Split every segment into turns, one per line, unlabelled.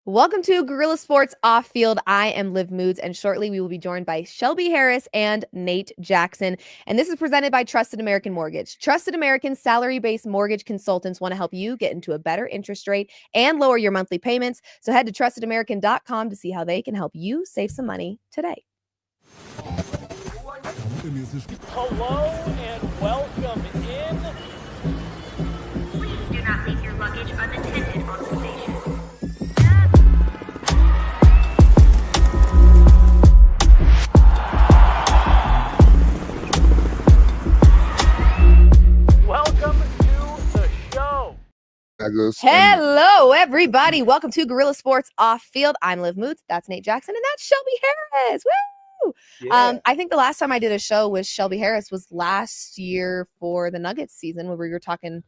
Welcome to Gorilla Sports Off Field. I am Liv Moods, and shortly we will be joined by Shelby Harris and Nate Jackson. And this is presented by Trusted American Mortgage. Trusted American salary-based mortgage consultants want to help you get into a better interest rate and lower your monthly payments. So head to trustedamerican.com to see how they can help you save some money today.
Hello and welcome in.
Please do not leave your luggage unattended on the station.
Welcome to the show.
Hello, everybody. Welcome to Gorilla Sports Off Field. I'm Liv Moods. That's Nate Jackson, and that's Shelby Harris. Woo!
Yeah.
I think the last time I did a show with Shelby Harris was last year for the Nuggets season, where we were talking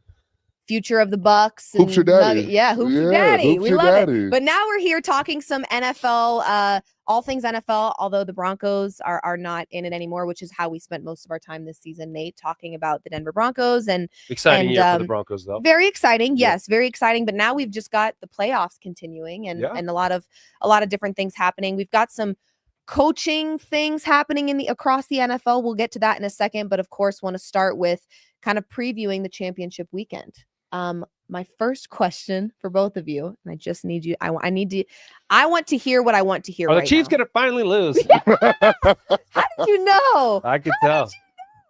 future of the Bucks.
Hoops your daddy.
Yeah, Hoops your daddy.
Hoops
We
your
love
daddy.
it. But now we're here talking some NFL, all things NFL, although the Broncos are not in it anymore, which is how we spent most of our time this season, Nate, talking about the Denver Broncos. And
Exciting year for the Broncos, though.
very exciting. Yes, very exciting. But now we've just got the playoffs continuing and a lot of different things happening. We've got some coaching things happening across the NFL. We'll get to that in a second, but of course want to start with kind of previewing the championship weekend. My first question for both of you, and I just need you. I want to hear what I want to hear.
Are the
right
Chiefs
now.
gonna finally lose?
How did you know?
I could tell.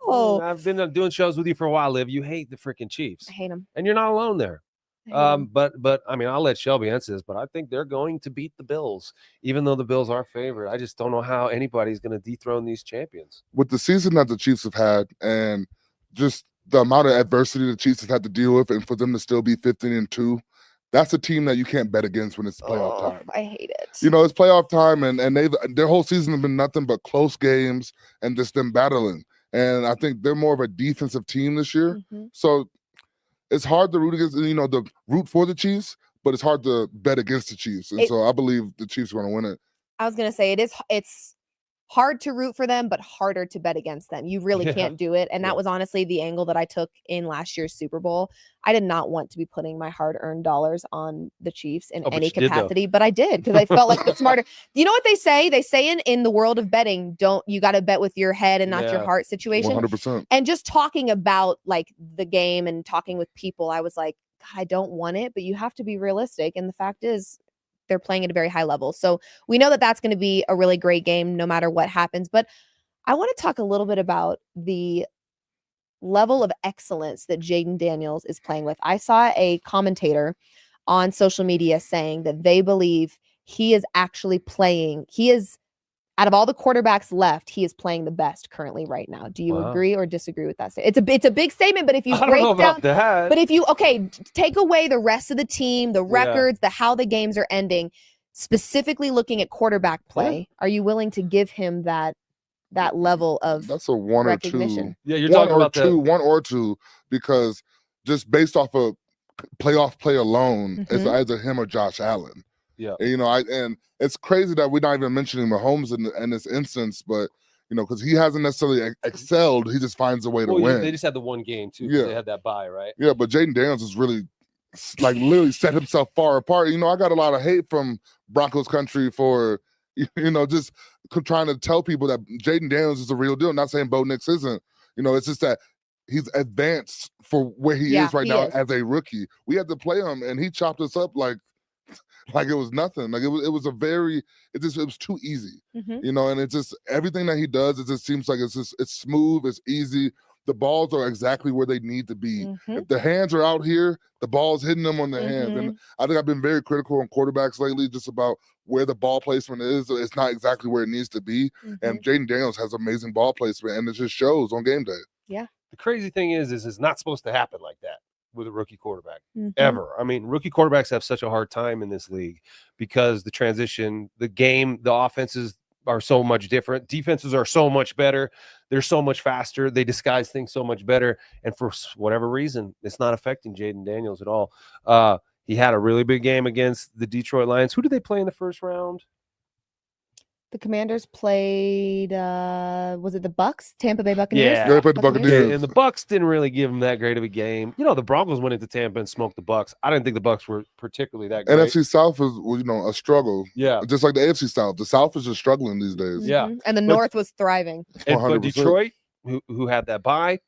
Oh,
I've been doing shows with you for a while, Liv. You hate the freaking Chiefs,
I hate them.
and you're not alone there. But I mean, I'll let Shelby answer this, but I think they're going to beat the Bills, even though the Bills are favored. I just don't know how anybody's going to dethrone these champions.
With the season that the Chiefs have had and just the amount of adversity the Chiefs have had to deal with, and for them to still be 15-2, that's a team that you can't bet against when it's playoff time.
I hate it.
You know, it's playoff time, and their whole season has been nothing but close games and just them battling. And I think they're more of a defensive team this year.
Mhm.
So it's hard to root against, the root for the Chiefs, but it's hard to bet against the Chiefs. And so I believe the Chiefs are going to win it.
I was going to say it's hard to root for them, but harder to bet against them. You really can't do it. And that was honestly the angle that I took in last year's Super Bowl. I did not want to be putting my hard-earned dollars on the Chiefs in any capacity, but I did because I felt like the smarter. You know what they say? They say in the world of betting, you got to bet with your head and not your heart situation.
100%.
And just talking about like the game and talking with people, I was like, God, I don't want it, but you have to be realistic. And the fact is, they're playing at a very high level. So we know that that's going to be a really great game no matter what happens. But I want to talk a little bit about the level of excellence that Jaden Daniels is playing with. I saw a commentator on social media saying that they believe he is actually playing. Out of all the quarterbacks left, he is playing the best currently right now. Do you agree or disagree with that statement? It's a big statement, but if you break down
that.
But if you take away the rest of the team, the records, how the games are ending, specifically looking at quarterback play, are you willing to give him that level of
that's a one
recognition?
or two?
Yeah, you're talking about
one or two, because just based off of playoff play alone, it's either him or Josh Allen.
Yeah,
and it's crazy that we're not even mentioning Mahomes in this instance, but because he hasn't necessarily excelled, he just finds a way to win.
They just had the one game too. Yeah, they had that bye, right?
Yeah, but Jaden Daniels is really literally set himself far apart. I got a lot of hate from Broncos country for just trying to tell people that Jaden Daniels is a real deal. I'm not saying Bo Nix isn't. It's just that he's advanced for where he is right now as a rookie. We had to play him, and he chopped us up like it was nothing. Like it was too easy, and it's just everything that he does. It just seems like it's smooth, it's easy. The balls are exactly where they need to be. If the hands are out here, the ball's hitting them on the hands. And I think I've been very critical on quarterbacks lately, just about where the ball placement is. It's not exactly where it needs to be. And Jaden Daniels has amazing ball placement, and it just shows on game day.
Yeah.
The crazy thing is it's not supposed to happen like that with a rookie quarterback ever. I mean, rookie quarterbacks have such a hard time in this league because the transition, the game, the offenses are so much different. Defenses are so much better. They're so much faster. They disguise things so much better. And for whatever reason, it's not affecting Jaden Daniels at all. He had a really big game against the Detroit Lions. Who did they play in the first round?
The Commanders played, was it the Bucks? Tampa Bay Buccaneers?
Yeah.
Yeah, they played the Buccaneers.
And the Bucks didn't really give them that great of a game. You know, the Broncos went into Tampa and smoked the Bucks. I didn't think the Bucks were particularly that great.
NFC South is, a struggle.
Yeah.
Just like the AFC South. The South is just struggling these days.
Yeah.
And the North was thriving.
But
100%.
Detroit, who had that bye,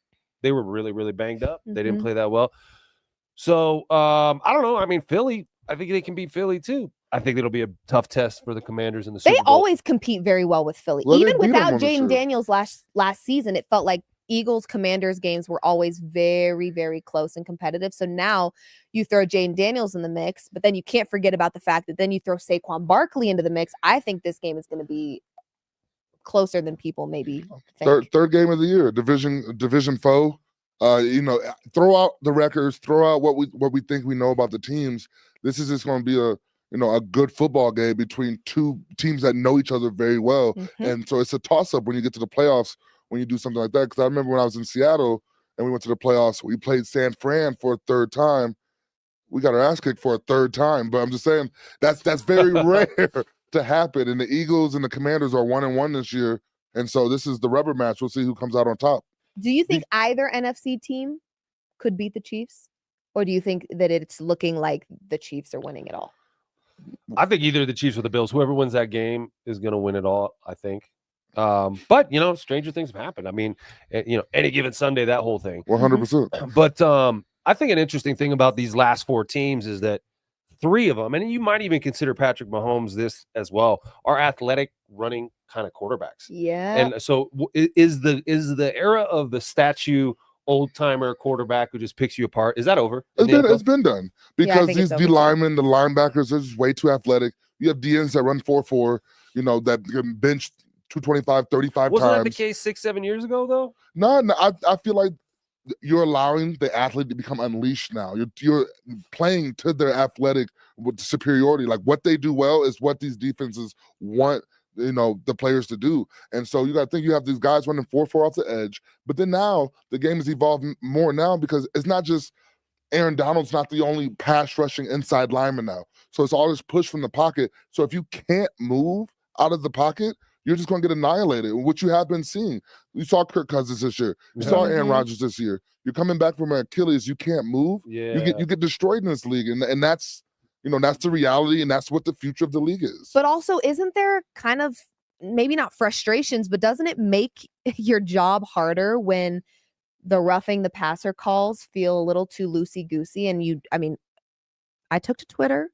they were really, really banged up. They didn't play that well. So, I don't know. I mean, Philly, I think they can beat Philly too. I think it'll be a tough test for the Commanders in the Super
They
Bowl.
always compete very well with Philly.
Well, they
Even
beat 'em
without
on the
Jaden
trip.
Daniels last season, it felt like Eagles Commanders games were always very, very close and competitive. So now you throw Jaden Daniels in the mix, but then you can't forget about the fact that then you throw Saquon Barkley into the mix. I think this game is going to be closer than people maybe think.
Third game of the year, division foe. Throw out the records, throw out what we think we know about the teams. This is just going to be a good football game between two teams that know each other very well. And so it's a toss-up when you get to the playoffs when you do something like that. Because I remember when I was in Seattle and we went to the playoffs, we played San Fran for a third time. We got our ass kicked for a third time. But I'm just saying that's very rare to happen. And the Eagles and the Commanders are 1-1 this year. And so this is the rubber match. We'll see who comes out on top.
Do you think either NFC team could beat the Chiefs? Or do you think that it's looking like the Chiefs are winning it all?
I think either the Chiefs or the Bills, whoever wins that game is going to win it all, I think. But, stranger things have happened. I mean, any given Sunday, that whole thing.
100%.
But I think an interesting thing about these last four teams is that three of them, and you might even consider Patrick Mahomes this as well, are athletic running kind of quarterbacks.
Yeah.
And so is the era of the statue old-timer quarterback who just picks you apart, is that over?
It's been done because
think
these
it's
D
over, too.
linemen, the linebackers are just way too athletic. You have DNs that run 4.4, that can bench 225, 35
Wasn't
times.
that the case 6-7 years ago, though?
No, I feel like you're allowing the athlete to become unleashed now. You're playing to their athletic with superiority. Like what they do well is what these defenses want the players to do. And so you got to think you have these guys running 4.4 off the edge. But then now the game has evolved more now because it's not just Aaron Donald's not the only pass rushing inside lineman now. So it's all this push from the pocket. So if you can't move out of the pocket, you're just going to get annihilated, which you have been seeing. You saw Kirk Cousins this year. You saw Aaron Rodgers this year. You're coming back from an Achilles. You can't move.
Yeah.
You get destroyed in this league. And that's, that's the reality, and that's what the future of the league is.
But also, isn't there kind of maybe not frustrations, but doesn't it make your job harder when the roughing the passer calls feel a little too loosey-goosey? And I took to Twitter.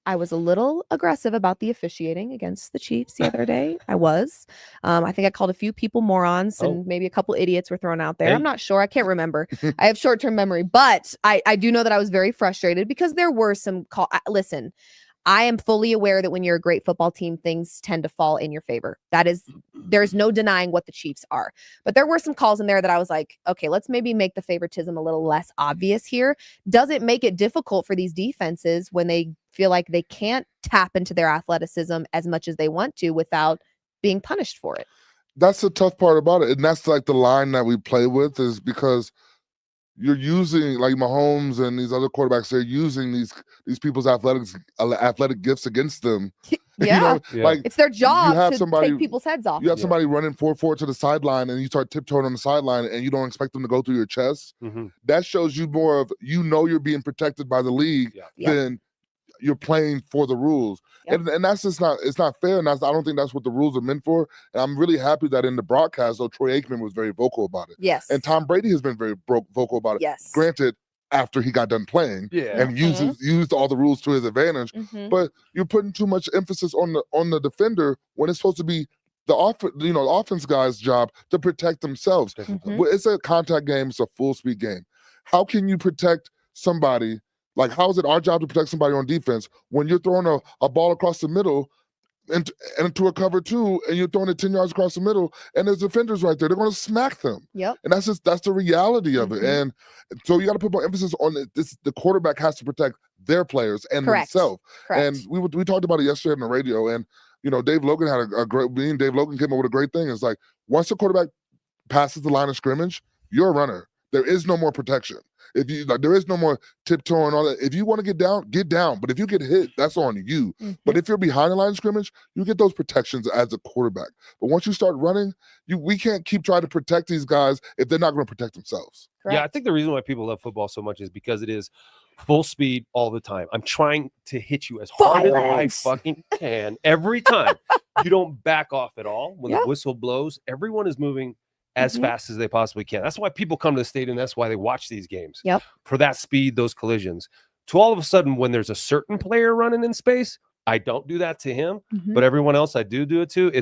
I was a little aggressive about the officiating against the Chiefs the other day. I was. I think I called a few people morons and maybe a couple idiots were thrown out there.
Hey.
I'm not sure. I can't remember. I have short-term memory, but I do know that I was very frustrated because there were some listen, I am fully aware that when you're a great football team, things tend to fall in your favor. There's no denying what the Chiefs are. But there were some calls in there that I was like, okay, let's maybe make the favoritism a little less obvious here. Does it make it difficult for these defenses when they feel like they can't tap into their athleticism as much as they want to without being punished for it?
That's the tough part about it. And that's like the line that we play with is because you're using like Mahomes and these other quarterbacks, they're using these people's athletic gifts against them.
Yeah.
Like
it's their job to
somebody,
take people's heads off.
You have somebody running 4.4 to the sideline and you start tiptoeing on the sideline and you don't expect them to go through your chest. That shows you more of, you're being protected by the league than you're playing for the rules. And that's just it's not fair. And I don't think that's what the rules are meant for. And I'm really happy that in the broadcast, though, Troy Aikman was very vocal about it.
Yes.
And Tom Brady has been very vocal about it.
Yes.
Granted, after he got done playing and used all the rules to his advantage. But you're putting too much emphasis on the defender when it's supposed to be the offense guy's job to protect themselves. It's a contact game. It's a full speed game. How can you protect somebody? Like, how is it our job to protect somebody on defense when you're throwing a ball across the middle and into a cover two and you're throwing it 10 yards across the middle and there's defenders right there? They're going to smack them.
Yep.
And that's the reality of it. And so you got to put more emphasis on it. The quarterback has to protect their players and themselves. And we talked about it yesterday on the radio. And, Dave Logan had a great, me and Dave Logan came up with a great thing. It's like, once the quarterback passes the line of scrimmage, you're a runner. There is no more protection. If you like, there is no more tiptoeing and all that. If you want to get down, get down. But if you get hit, that's on you. But if you're behind the line of scrimmage, you get those protections as a quarterback. But once you start running, we can't keep trying to protect these guys if they're not going to protect themselves.
Correct.
Yeah, I think the reason why people love football so much is because it is full speed all the time. I'm trying to hit you as hard as I fucking can every time. You don't back off at all. When the whistle blows, everyone is moving as fast as they possibly can. That's why people come to the stadium. That's why they watch these games. For that speed, those collisions. To all of a sudden, when there's a certain player running in space, I don't do that to him, but everyone else I do it to.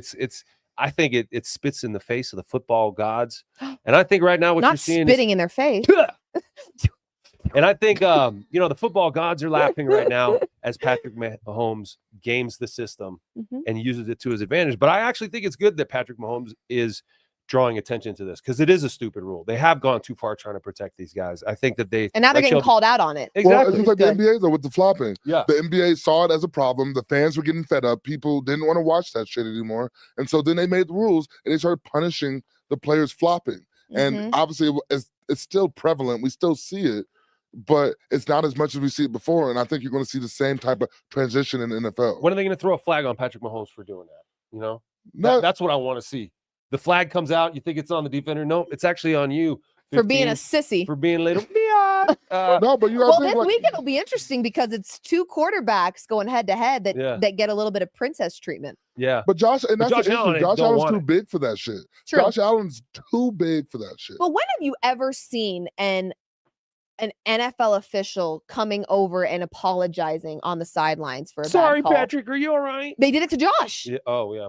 I think it spits in the face of the football gods. And I think right now what you're seeing
not spitting in their face.
And I think the football gods are laughing right now as Patrick Mahomes games the system and uses it to his advantage. But I actually think it's good that Patrick Mahomes is drawing attention to this because it is a stupid rule. They have gone too far trying to protect these guys. I think that
and now they're getting called out on it.
Exactly.
Well, it's just like the NBA though with the flopping.
Yeah.
The NBA saw it as a problem. The fans were getting fed up. People didn't want to watch that shit anymore. And so then they made the rules and they started punishing the players flopping. And obviously it's still prevalent. We still see it, but it's not as much as we see it before. And I think you're going to see the same type of transition in the NFL.
When are they going to throw a flag on Patrick Mahomes for doing that?
No,
that's what I want to see. The flag comes out. You think it's on the defender? No, it's actually on you.
15, for being a sissy.
For being little.
No, but you
well, this weekend will be interesting because it's two quarterbacks going head to head that get a little bit of princess treatment.
Yeah.
But Josh Allen's too big for that shit.
True.
Josh Allen's too big for that shit.
But when have you ever seen an NFL official coming over and apologizing on the sidelines for a
Sorry,
bad call?
Patrick, are you all right?
They did it to Josh.
Yeah. Oh, yeah.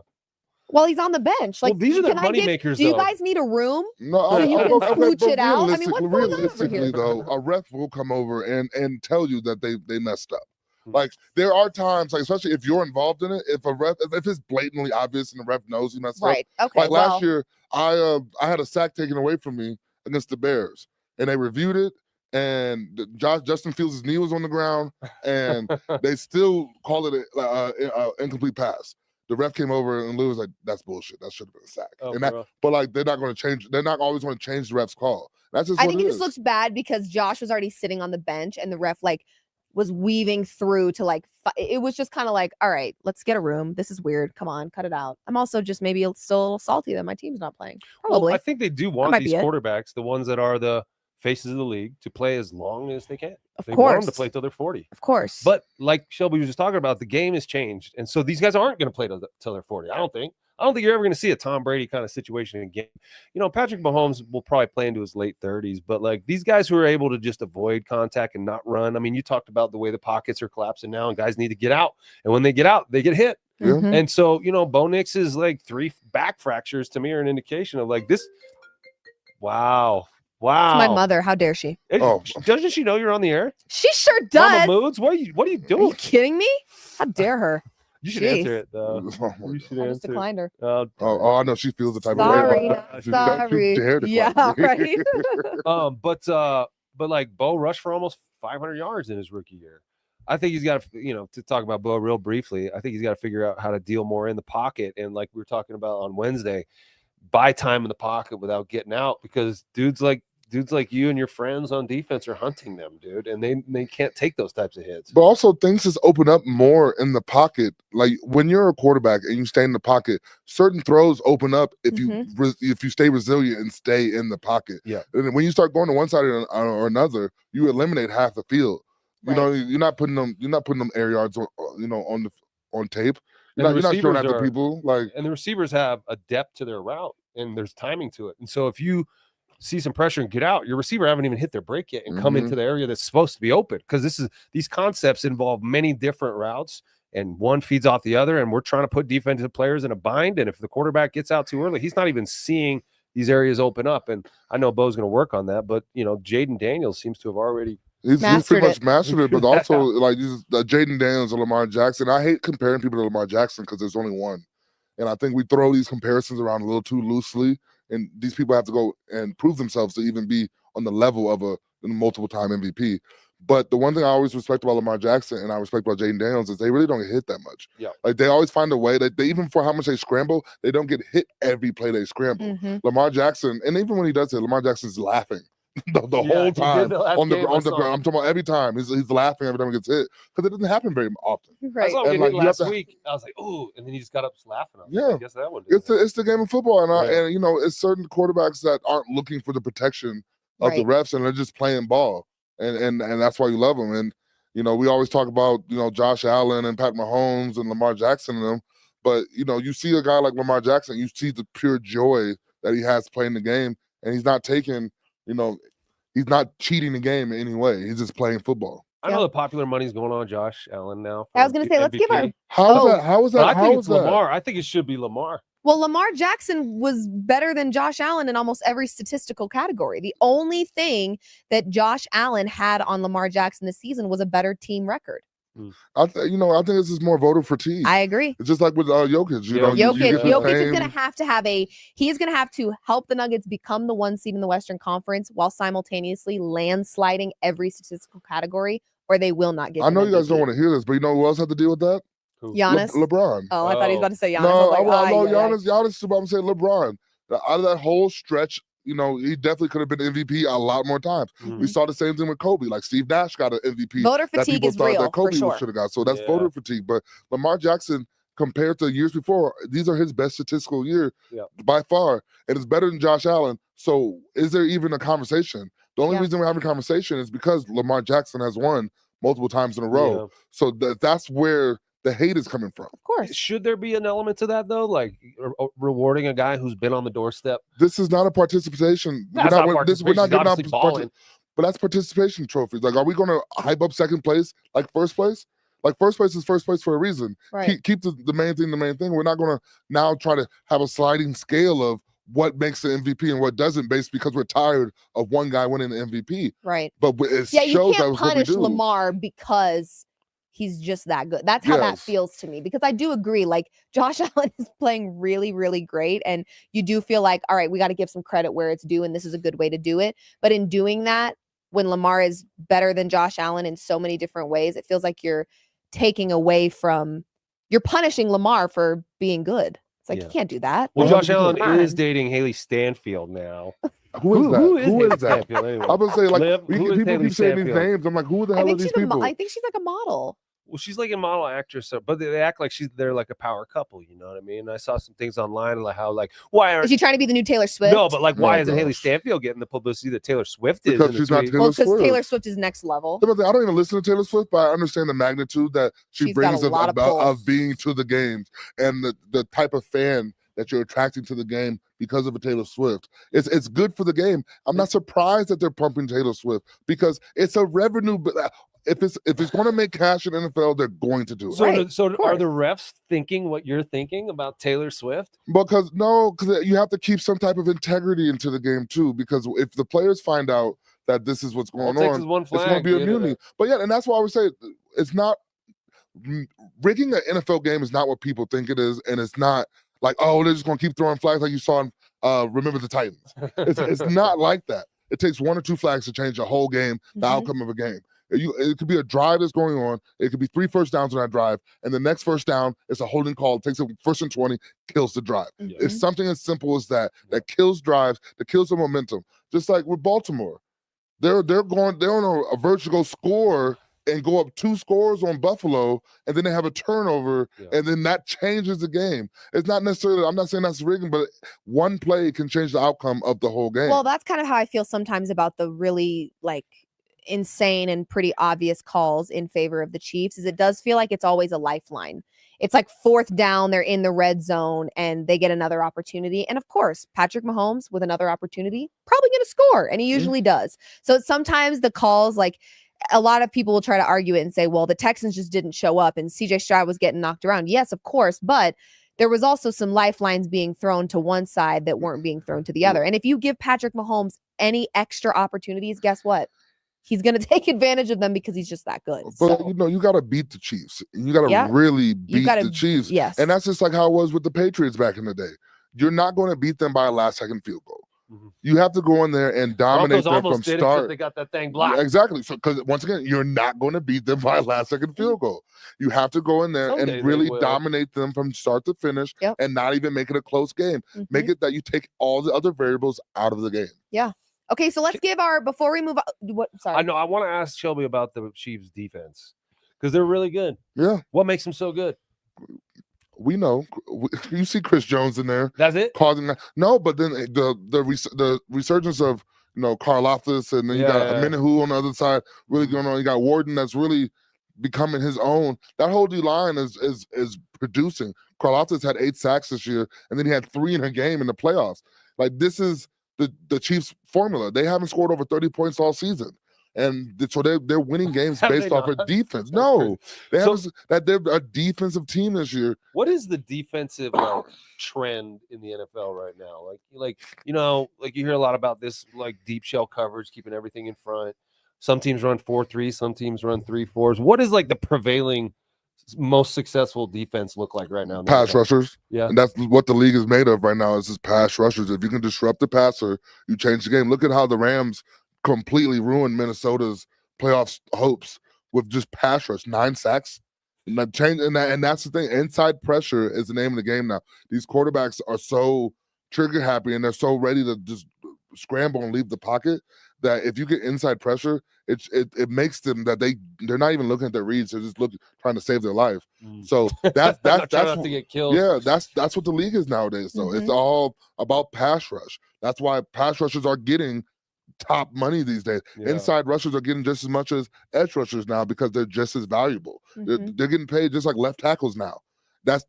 While he's on the bench. Like,
these are the money makers.
Do you guys need a room?
No,
so you can smooch it out. I mean, what's going on over here?
Though, a ref will come over and tell you that they messed up. Like there are times, like especially if you're involved in it, if it's blatantly obvious and the ref knows he messed up.
Right. Okay.
Like last year, I had a sack taken away from me against the Bears, and they reviewed it, and Justin Fields' knee was on the ground, and they still call it an incomplete pass. The ref came over and Lou was like, "That's bullshit. That should have been a sack." But like, they're not going to change. They're not always going to change the ref's call. That's just.
I think it just looks bad because Josh was already sitting on the bench and the ref was weaving through to it was just kind of like, all right, let's get a room. This is weird. Come on, cut it out. I'm also just maybe still a little salty that my team's not playing. Probably.
Well, I think they do want these quarterbacks, the ones that are the faces of the league, to play as long as they can.
Of
course.
Want
them to play till they're 40.
Of course.
But like Shelby was just talking about, the game has changed. And so these guys aren't going to play till they're 40. I don't think you're ever going to see a Tom Brady kind of situation again. Patrick Mahomes will probably play into his late 30s, but like these guys who are able to just avoid contact and not run. I mean, you talked about the way the pockets are collapsing now and guys need to get out. And when they get out, they get hit. And so, Bo Nix's like 3 back fractures to me are an indication of like this. Wow. Wow.
It's my mother. How dare she?
Doesn't she know you're on the air?
She sure does.
Mama Moods, what are you doing?
Are you kidding me? How dare her?
You should answer it though.
You should I just declined her.
I know she feels the type
sorry,
of way.
Sorry. Yeah, right.
But like Bo rushed for almost 500 yards in his rookie year. I think he's got to, to talk about Bo real briefly. I think he's got to figure out how to deal more in the pocket. And like we were talking about on Wednesday, buy time in the pocket without getting out, because dudes like you and your friends on defense are hunting them, dude, and they can't take those types of hits.
But also things just open up more in the pocket. Like when you're a quarterback and you stay in the pocket, certain throws open up if you stay resilient and stay in the pocket.
Yeah.
And when you start going to one side or another, you eliminate half the field.
Right.
You're not putting them air yards on tape. You're not throwing after people.
And the receivers have a depth to their route and there's timing to it. And so if you see some pressure and get out, your receiver haven't even hit their break yet and come into the area that's supposed to be open, because these concepts involve many different routes and one feeds off the other, and we're trying to put defensive players in a bind. And if the quarterback gets out too early, he's not even seeing these areas open up. And I know Bo's going to work on that, but Jaden Daniels seems to have already
He's pretty much mastered it, but also like Jaden Daniels and Lamar Jackson. I hate comparing people to Lamar Jackson because there's only one. And I think we throw these comparisons around a little too loosely, and these people have to go and prove themselves to even be on the level of a multiple-time MVP. But the one thing I always respect about Lamar Jackson and I respect about Jaden Daniels is they really don't get hit that much.
Yeah.
Like they always find a way that they, even for how much they scramble, they don't get hit every play they scramble. Lamar Jackson, and even when he does it, Lamar Jackson's laughing the whole time on the ground.
I'm
I'm talking about every time. He's laughing every time he gets hit because it doesn't happen very often.
Right.
I saw him
And,
get hit
like, you have
last
to-
week. I was like, "Ooh!" And then he just got up just laughing. I was
Yeah.
like, I guess that one. did it.
It's the game of football, and
Yeah.
and you know, it's certain quarterbacks that aren't looking for the protection of the refs, and they're just playing ball, and that's why you love them. And you know, we always talk about, you know, Josh Allen and Pat Mahomes and Lamar Jackson and them, but you know, you see a guy like Lamar Jackson, you see the pure joy that he has playing the game, and he's not taking, you know, he's not cheating the game in any way. He's just playing football.
I know the popular money's going on Josh Allen now.
I was going to say, let's give her.
How is that?
I
How
think
is
it's
that?
Lamar. I think it should be Lamar.
Well, Lamar Jackson was better than Josh Allen in almost every statistical category. The only thing that Josh Allen had on Lamar Jackson this season was a better team record.
I think this is more voter fatigue.
I agree.
It's just like with Jokic. You know,
Jokic is going to have to help the Nuggets become the 1 seed in the Western Conference while simultaneously landsliding every statistical category, or they will not get.
I know you guys don't want to hear this, but you know who else had to deal with that?
Giannis.
LeBron.
Oh, I thought he was about to say Giannis.
No,
I was like,
Giannis is about to say LeBron. Out of that whole stretch, you know, he definitely could have been MVP a lot more times.
Mm-hmm.
We saw the same thing with Kobe. Like Steve Nash got an MVP.
Voter fatigue is real,
that Kobe
for sure.
should have got. So that's voter fatigue. But Lamar Jackson, compared to years before, these are his best statistical year by far, and it's better than Josh Allen. So is there even a conversation? The only reason we're having a conversation is because Lamar Jackson has won multiple times in a row. Yeah. So that's where the hate is coming from.
Of course.
Should there be an element to that, though? Like rewarding a guy who's been on the doorstep?
This is not a participation.
We're not giving out
but that's participation trophies. Like, are we going to hype up second place like first place? Like, first place is first place for a reason.
Right.
Keep the main thing the main thing. We're not going to now try to have a sliding scale of what makes the MVP and what doesn't, based because we're tired of one guy winning the MVP.
Right.
But it
you
shows
can't
that what we
punish
do.
Lamar because he's just that good. That's how that feels to me, because I do agree. Like, Josh Allen is playing really, really great. And you do feel like, all right, we got to give some credit where it's due. And this is a good way to do it. But in doing that, when Lamar is better than Josh Allen in so many different ways, it feels like you're punishing Lamar for being good. It's like, you can't do that.
Well, Josh Allen is dating Haley Stanfield now.
Who is that?
Stanfield, anyway?
I would say, like,
Liv,
people keep saying these names. I'm like, who the hell are these people?
I think she's like a model.
Well, she's like a model actress, but they act like they're like a power couple. You know what I mean? I saw some things online like how, like, why aren't
is she trying to be the new Taylor Swift?
No, but like, why isn't Haley Stanfield getting the publicity that Taylor Swift is?
Because she's not Taylor Swift.
Because Taylor Swift is next level.
I don't even listen to Taylor Swift, but I understand the magnitude that she brings of being to the games and the type of fan that you're attracting to the game because of a Taylor Swift. It's good for the game. I'm not surprised that they're pumping Taylor Swift because it's a revenue. If it's going to make cash in NFL, they're going to do it.
So are the refs thinking what you're thinking about Taylor Swift?
Because you have to keep some type of integrity into the game too. Because if the players find out that this is what's going on, it's going to be immunity. But yeah, and that's why I would say it's not rigging an NFL game is not what people think it is, and it's not like, oh, they're just going to keep throwing flags like you saw in Remember the Titans. It's not like that. It takes 1 or 2 flags to change a whole game, the outcome of a game. It could be a drive that's going on. It could be 3 first downs on that drive, and the next first down is a holding call. It takes a 1st and 20, kills the drive. It's something as simple as that kills drives, that kills the momentum. Just like with Baltimore, they're on a vertical score and go up 2 scores on Buffalo, and then they have a turnover, and then that changes the game. It's not necessarily, I'm not saying that's rigging, but one play can change the outcome of the whole game.
Well, that's kind of how I feel sometimes about the really, like, insane and pretty obvious calls in favor of the Chiefs, is it does feel like it's always a lifeline. It's like 4th down, they're in the red zone, and they get another opportunity. And of course, Patrick Mahomes with another opportunity, probably going to score, and he usually does. So sometimes the calls, like, a lot of people will try to argue it and say, well, the Texans just didn't show up and CJ Stroud was getting knocked around. Yes, of course. But there was also some lifelines being thrown to one side that weren't being thrown to the other. And if you give Patrick Mahomes any extra opportunities, guess what? He's going to take advantage of them because he's just that good.
But, you got to beat the Chiefs. You got to really beat the Chiefs.
Yes.
And that's just like how it was with the Patriots back in the day. You're not going to beat them by a last-second field goal. You have to go in there and dominate them from start.
They got that thing blocked.
Exactly. So, because once again, you're not going to beat them by a last-second field goal. You have to go in there and really dominate them from start to finish, and not even make it a close game. Make it that you take all the other variables out of the game.
Yeah. Okay, so let's give our before we move on. What? Sorry.
I know. I want to ask Shelby about the Chiefs' defense because they're really good.
Yeah,
What makes them so good?
we know. You see Chris Jones in there
That's it.
causing that. No, but then the resurgence of Karlaftis, and then you got Amenahu on the other side really going on. You got Warden that's really becoming his own. That whole D line is producing. Karlaftis had 8 sacks this year, and then he had 3 in a game in the playoffs. Like, this is the Chiefs' formula. They haven't scored over 30 points all season. And so they're winning games based off of defense. No, they haven't. That they're a defensive team this year.
What is the defensive trend in the NFL right now? Like you hear a lot about this, like deep shell coverage, keeping everything in front. Some teams run 4-3, some teams run 3-4s. What is like the prevailing most successful defense look like right now?
Pass rushers.
Yeah.
And that's what the league is made of right now, is just pass rushers. If you can disrupt the passer, you change the game. Look at how the Rams completely ruined Minnesota's playoffs hopes with just pass rush, 9 sacks. And that's the thing. Inside pressure is the name of the game now. These quarterbacks are so trigger happy and they're so ready to just scramble and leave the pocket that if you get inside pressure, it makes them that they're not even looking at their reads, they're just trying to save their life. So that's
not to get killed.
Yeah, that's what the league is nowadays. So it's all about pass rush. That's why pass rushers are getting top money these days. Inside rushers are getting just as much as edge rushers now because they're just as valuable. They're getting paid just like left tackles now. That's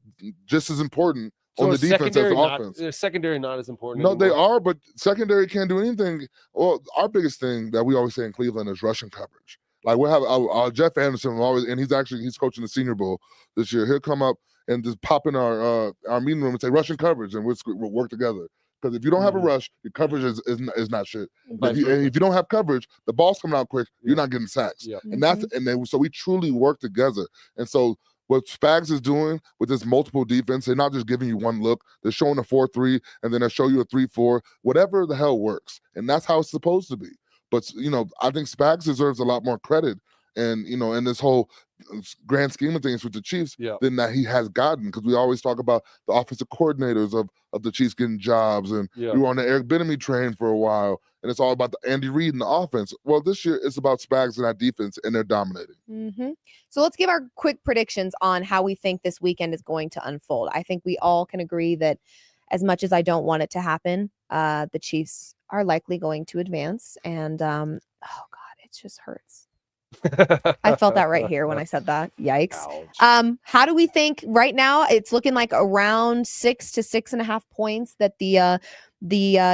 just as important on the defense as the offense.
Secondary not as important.
No,
anymore.
they are, but secondary can't do anything. Well, our biggest thing that we always say in Cleveland is rushing coverage. Like, we'll have Jeff Anderson will always, and he's coaching the Senior Bowl this year. He'll come up and just pop in our meeting room and say rushing coverage, and we'll work together. Because if you don't have a rush, your coverage is not shit. If you don't have coverage, the ball's coming out quick, you're not getting sacks. And so we truly work together. And so what Spags is doing with this multiple defense, they're not just giving you one look. They're showing a 4-3, and then they show you a 3-4, whatever the hell works. And that's how it's supposed to be. But, I think Spags deserves a lot more credit and, in this whole grand scheme of things with the Chiefs than that he has gotten. Because we always talk about the offensive coordinators of the Chiefs getting jobs. And we were on the Eric Bieniemy train for a while. And it's all about the Andy Reid and the offense. Well, this year it's about Spags and that defense, and they're dominating.
So let's give our quick predictions on how we think this weekend is going to unfold. I think we all can agree that as much as I don't want it to happen, the Chiefs are likely going to advance. And, oh, God, it just hurts. I felt that right here when I said that. Yikes.
Ouch.
How do we think right now? It's looking like around 6 to 6.5 points that the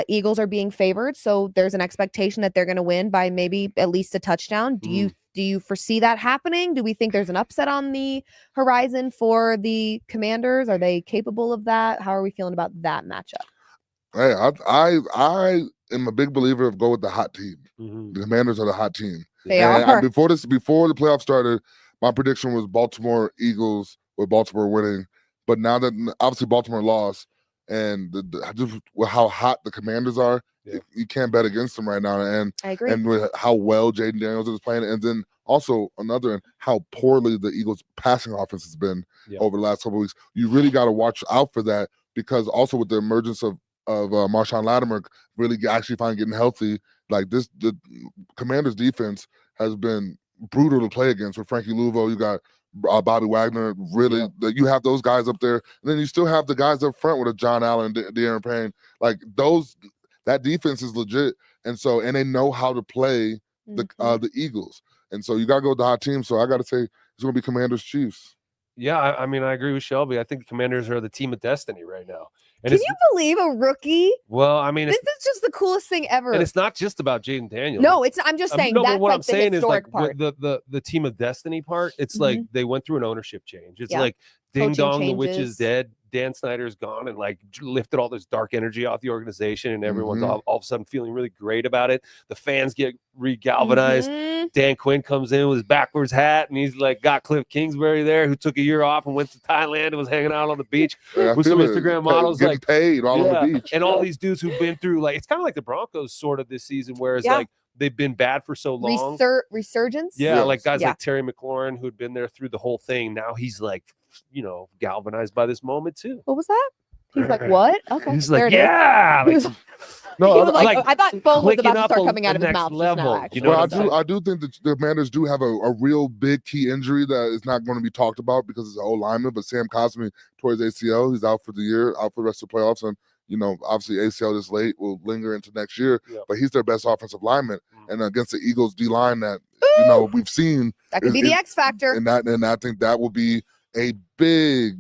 Eagles are being favored. So there's an expectation that they're going to win by maybe at least a touchdown. Do you foresee that happening? Do we think there's an upset on the horizon for the Commanders? Are they capable of that? How are we feeling about that matchup?
Hey, I am a big believer of go with the hot team. The Commanders are the hot team.
They are.
Before the playoffs started, my prediction was Baltimore Eagles with Baltimore winning. But now that obviously Baltimore lost, and just with how hot the Commanders are, you can't bet against them right now. And
I agree.
And with how well Jaden Daniels is playing, and then also how poorly the Eagles' passing offense has been over the last couple of weeks. You really got to watch out for that, because also with the emergence of Marshawn Lattimore really actually finally getting healthy, like the Commanders' defense has been brutal to play against. With Frankie Louvo, you got Bobby Wagner. Really, you have those guys up there, and then you still have the guys up front with a John Allen, De'Aaron Payne. Like that defense is legit, and they know how to play the Eagles, and so you got to go with the hot team. So I got to say it's going to be Commanders Chiefs.
Yeah, I mean, I agree with Shelby. I think the Commanders are the team of destiny right now. And
Can you believe a rookie?
Well, I mean,
this is just the coolest thing ever.
And it's not just about Jaden Daniels.
No, it's. I'm just saying.
No,
that's
but what
like
I'm saying is like
part.
the team of destiny part. It's like they went through an ownership change. It's like ding
Coaching
dong,
changes.
the witch is dead. Dan Snyder's gone and like lifted all this dark energy off the organization, and everyone's all of a sudden feeling really great about it. The fans get re-galvanized. Dan Quinn comes in with his backwards hat, and he's like got Cliff Kingsbury there, who took a year off and went to Thailand and was hanging out on the beach with some Instagram models, like
paid all on the beach,
and all these dudes who've been through like it's kind of like the Broncos sort of this season, whereas like they've been bad for so long.
Resurgence.
Yeah, like guys like Terry McLaurin who'd been there through the whole thing. Now he's like, galvanized by this moment too.
What was that? He's like, what? Okay,
He's
there
like,
it is.
yeah.
He was,
No,
he was like,
like
I thought foam was
clicking
about to
up
start
a-
coming out
a
of his
next
mouth just
level,
now,
you
actually.
know
well,
what I'm saying?
I do think that the Commanders do have a real big key injury that is not going to be talked about because it's an old lineman. But Sam Cosmi tore his ACL. He's out for the year, out for the rest of the playoffs. And, obviously ACL this late will linger into next year.
Yep.
But he's their best offensive lineman.
Mhm.
And against the Eagles D line that,
Ooh,
we've seen.
that could be the X factor.
And I think that will be a big,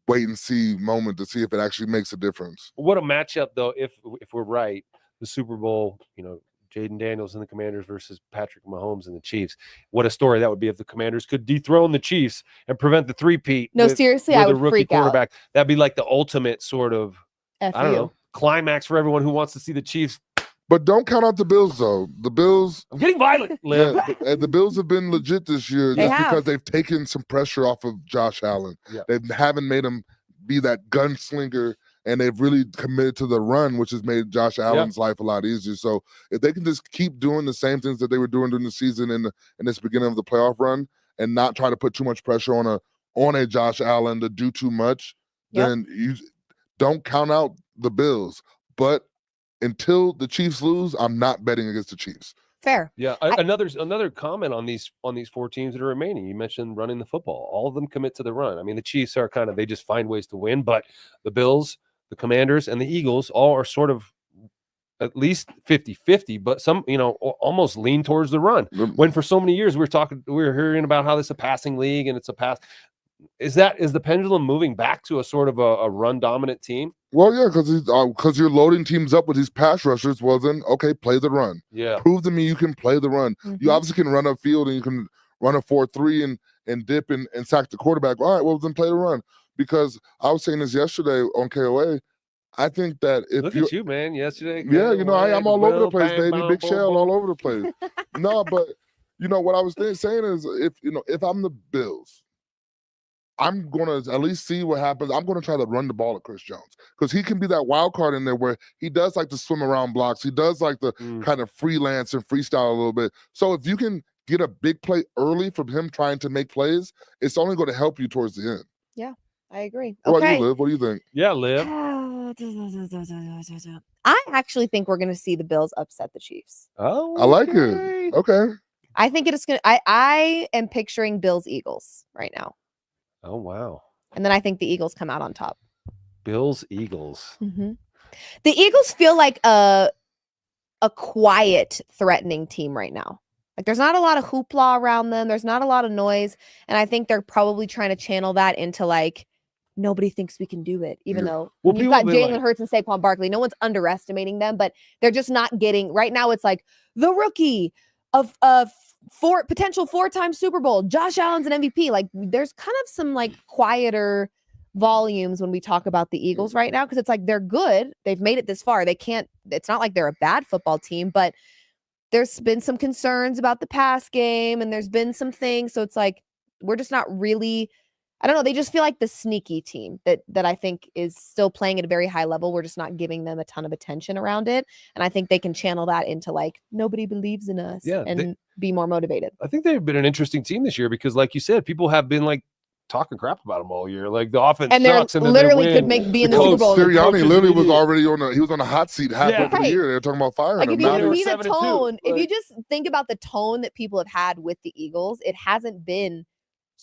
wait and see moment to see if it actually makes a difference.
What a matchup, though, if we're right, the Super Bowl, Jaden Daniels and the Commanders versus Patrick Mahomes and the Chiefs. What a story that would be if the Commanders could dethrone the Chiefs and prevent the three-peat.
No, seriously,
with
I would
a rookie
freak out.
quarterback. That'd be like the ultimate sort of,
F
I don't
you.
know, climax for everyone who wants to see the Chiefs.
But don't count out the Bills, though. The Bills,
I'm getting violent, Liv.
the Bills have been legit this year
They
just
have.
because they've taken some pressure off of Josh Allen.
Yeah.
They haven't made him be that gunslinger, and they've really committed to the run, which has made Josh Allen's life a lot easier. So if they can just keep doing the same things that they were doing during the season in this beginning of the playoff run and not try to put too much pressure on a Josh Allen to do too much, then you don't count out the Bills. But until the Chiefs lose, I'm not betting against the Chiefs.
Fair.
Yeah, another comment on these 4 teams that are remaining. You mentioned running the football. All of them commit to the run. I mean, the Chiefs are they just find ways to win, but the Bills, the Commanders, and the Eagles all are sort of at least 50-50, but some, almost lean towards the run. When for so many years we were hearing about how this is a passing league and it's a pass. Is the pendulum moving back to a sort of a run dominant team?
Well, yeah, because you're loading teams up with these pass rushers. Well, then, okay, play the run.
Yeah.
Prove to me you can play the run.
Mhm.
You obviously can run upfield and you can run a 4-3 and dip and sack the quarterback. All right, well, then play the run. Because I was saying this yesterday on KOA. I think that if
Look
you
at you, man, yesterday.
Yeah, I'm all over the place,
bang,
baby.
bang,
Big
boom,
shell
boom.
all over the place. No, but what I was saying is if I'm the Bills, I'm gonna at least see what happens. I'm gonna try to run the ball at Chris Jones because he can be that wild card in there where he does like to swim around blocks. He does like to kind of freelance and freestyle a little bit. So if you can get a big play early from him trying to make plays, it's only going to help you towards the end.
Yeah, I agree.
What about
Okay.
you, Liv? What do you think?
Yeah, Liv.
I actually think we're going to see the Bills upset the Chiefs.
Oh,
I like it. Okay.
I think it is going to. I am picturing Bills Eagles right now,
Oh, wow.
and then I think the Eagles come out on top.
Bills, Eagles.
Mm-hmm. The Eagles feel like a quiet, threatening team right now. Like there's not a lot of hoopla around them. There's not a lot of noise, and I think they're probably trying to channel that into like nobody thinks we can do it, even though
Well,
you've got
people have
Jalen
been
Hurts and Saquon Barkley. No one's underestimating them, but they're just not getting right now. It's like the rookie of potential 4-time Super Bowl. Josh Allen's an MVP. Like there's kind of some like quieter volumes when we talk about the Eagles right now because it's like they're good. They've made it this far. They can't. It's not like they're a bad football team, but there's been some concerns about the pass game, and there's been some things. So it's like we're just not really. I don't know. They just feel like the sneaky team that I think is still playing at a very high level. We're just not giving them a ton of attention around it. And I think they can channel that into like, nobody believes in us and be more motivated.
I think they've been an interesting team this year because like you said, people have been like talking crap about them all year. Like the offense
and
sucks.
And
then
literally
they
could
win.
be in the Super Bowl.
Sirianni literally was already he was on the hot seat halfway through the year. They were talking about firing him.
If you
Now they're
see the
7-2.
tone, if
Like-
you just think about the tone that people have had with the Eagles, it hasn't been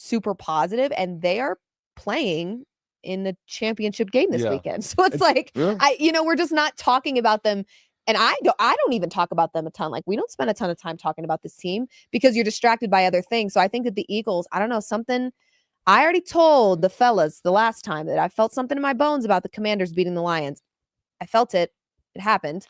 super positive, and they are playing in a championship game this weekend. So it's like, we're just not talking about them. And I don't even talk about them a ton. Like we don't spend a ton of time talking about this team because you're distracted by other things. So I think that the Eagles, I don't know, something I already told the fellas the last time that I felt something in my bones about the Commanders beating the Lions. I felt it. It happened.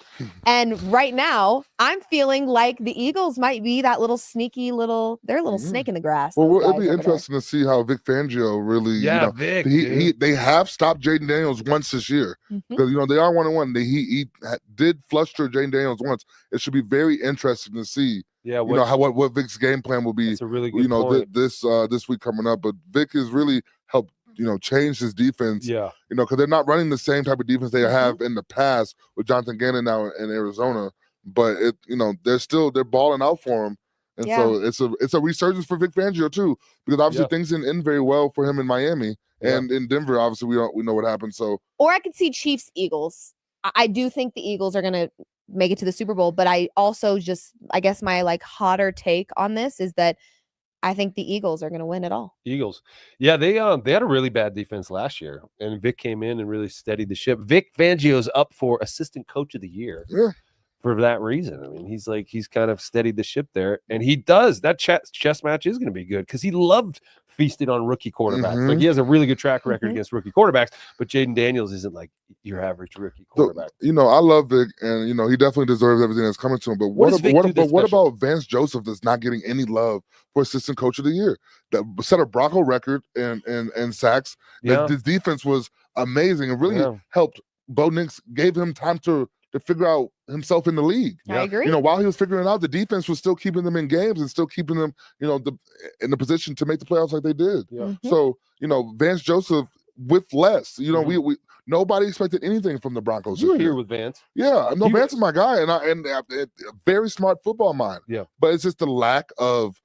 And right now I'm feeling like the Eagles might be that little sneaky they're a little snake in the grass.
Well, it'll be interesting to see how Vic Fangio really,
Vic,
they have stopped Jaden Daniels once this year because, they are 1-1. He did fluster Jaden Daniels once. It should be very interesting to see, what Vic's game plan will be,
that's a really good point.
this week coming up. But Vic has really helped, change his defense.
Yeah.
Because they're not running the same type of defense they have in the past with Jonathan Gannon now in Arizona. But they're balling out for him. And
Yeah.
so it's a resurgence for Vic Fangio too, because obviously things didn't end very well for him in Miami and in Denver. Obviously, we know what happened. So,
or I could see Chiefs Eagles. I do think the Eagles are gonna make it to the Super Bowl, but I also I guess my like hotter take on this is that I think the Eagles are gonna win it all.
Eagles. Yeah, they had a really bad defense last year, and Vic came in and really steadied the ship. Vic Fangio's up for assistant coach of the year.
Yeah.
For that reason. I mean, he's kind of steadied the ship there, and he does. That chess match is going to be good because he loved feasting on rookie quarterbacks. Like he has a really good track record against rookie quarterbacks, but Jaden Daniels isn't like your average rookie quarterback.
So, I love Vic, and he definitely deserves everything that's coming to him. But what about Vance Joseph that's not getting any love for assistant coach of the year? That set a Bronco record in sacks. His defense was amazing and really helped. Bo Nix gave him time to figure out himself in the league.
I agree.
While he was figuring it out, the defense was still keeping them in games and still keeping them, in the position to make the playoffs like they did.
Yeah.
So, Vance Joseph with less, we nobody expected anything from the Broncos.
You were here with Vance.
Yeah, no, Vance is my guy, and a very smart football mind.
Yeah.
But it's just the lack of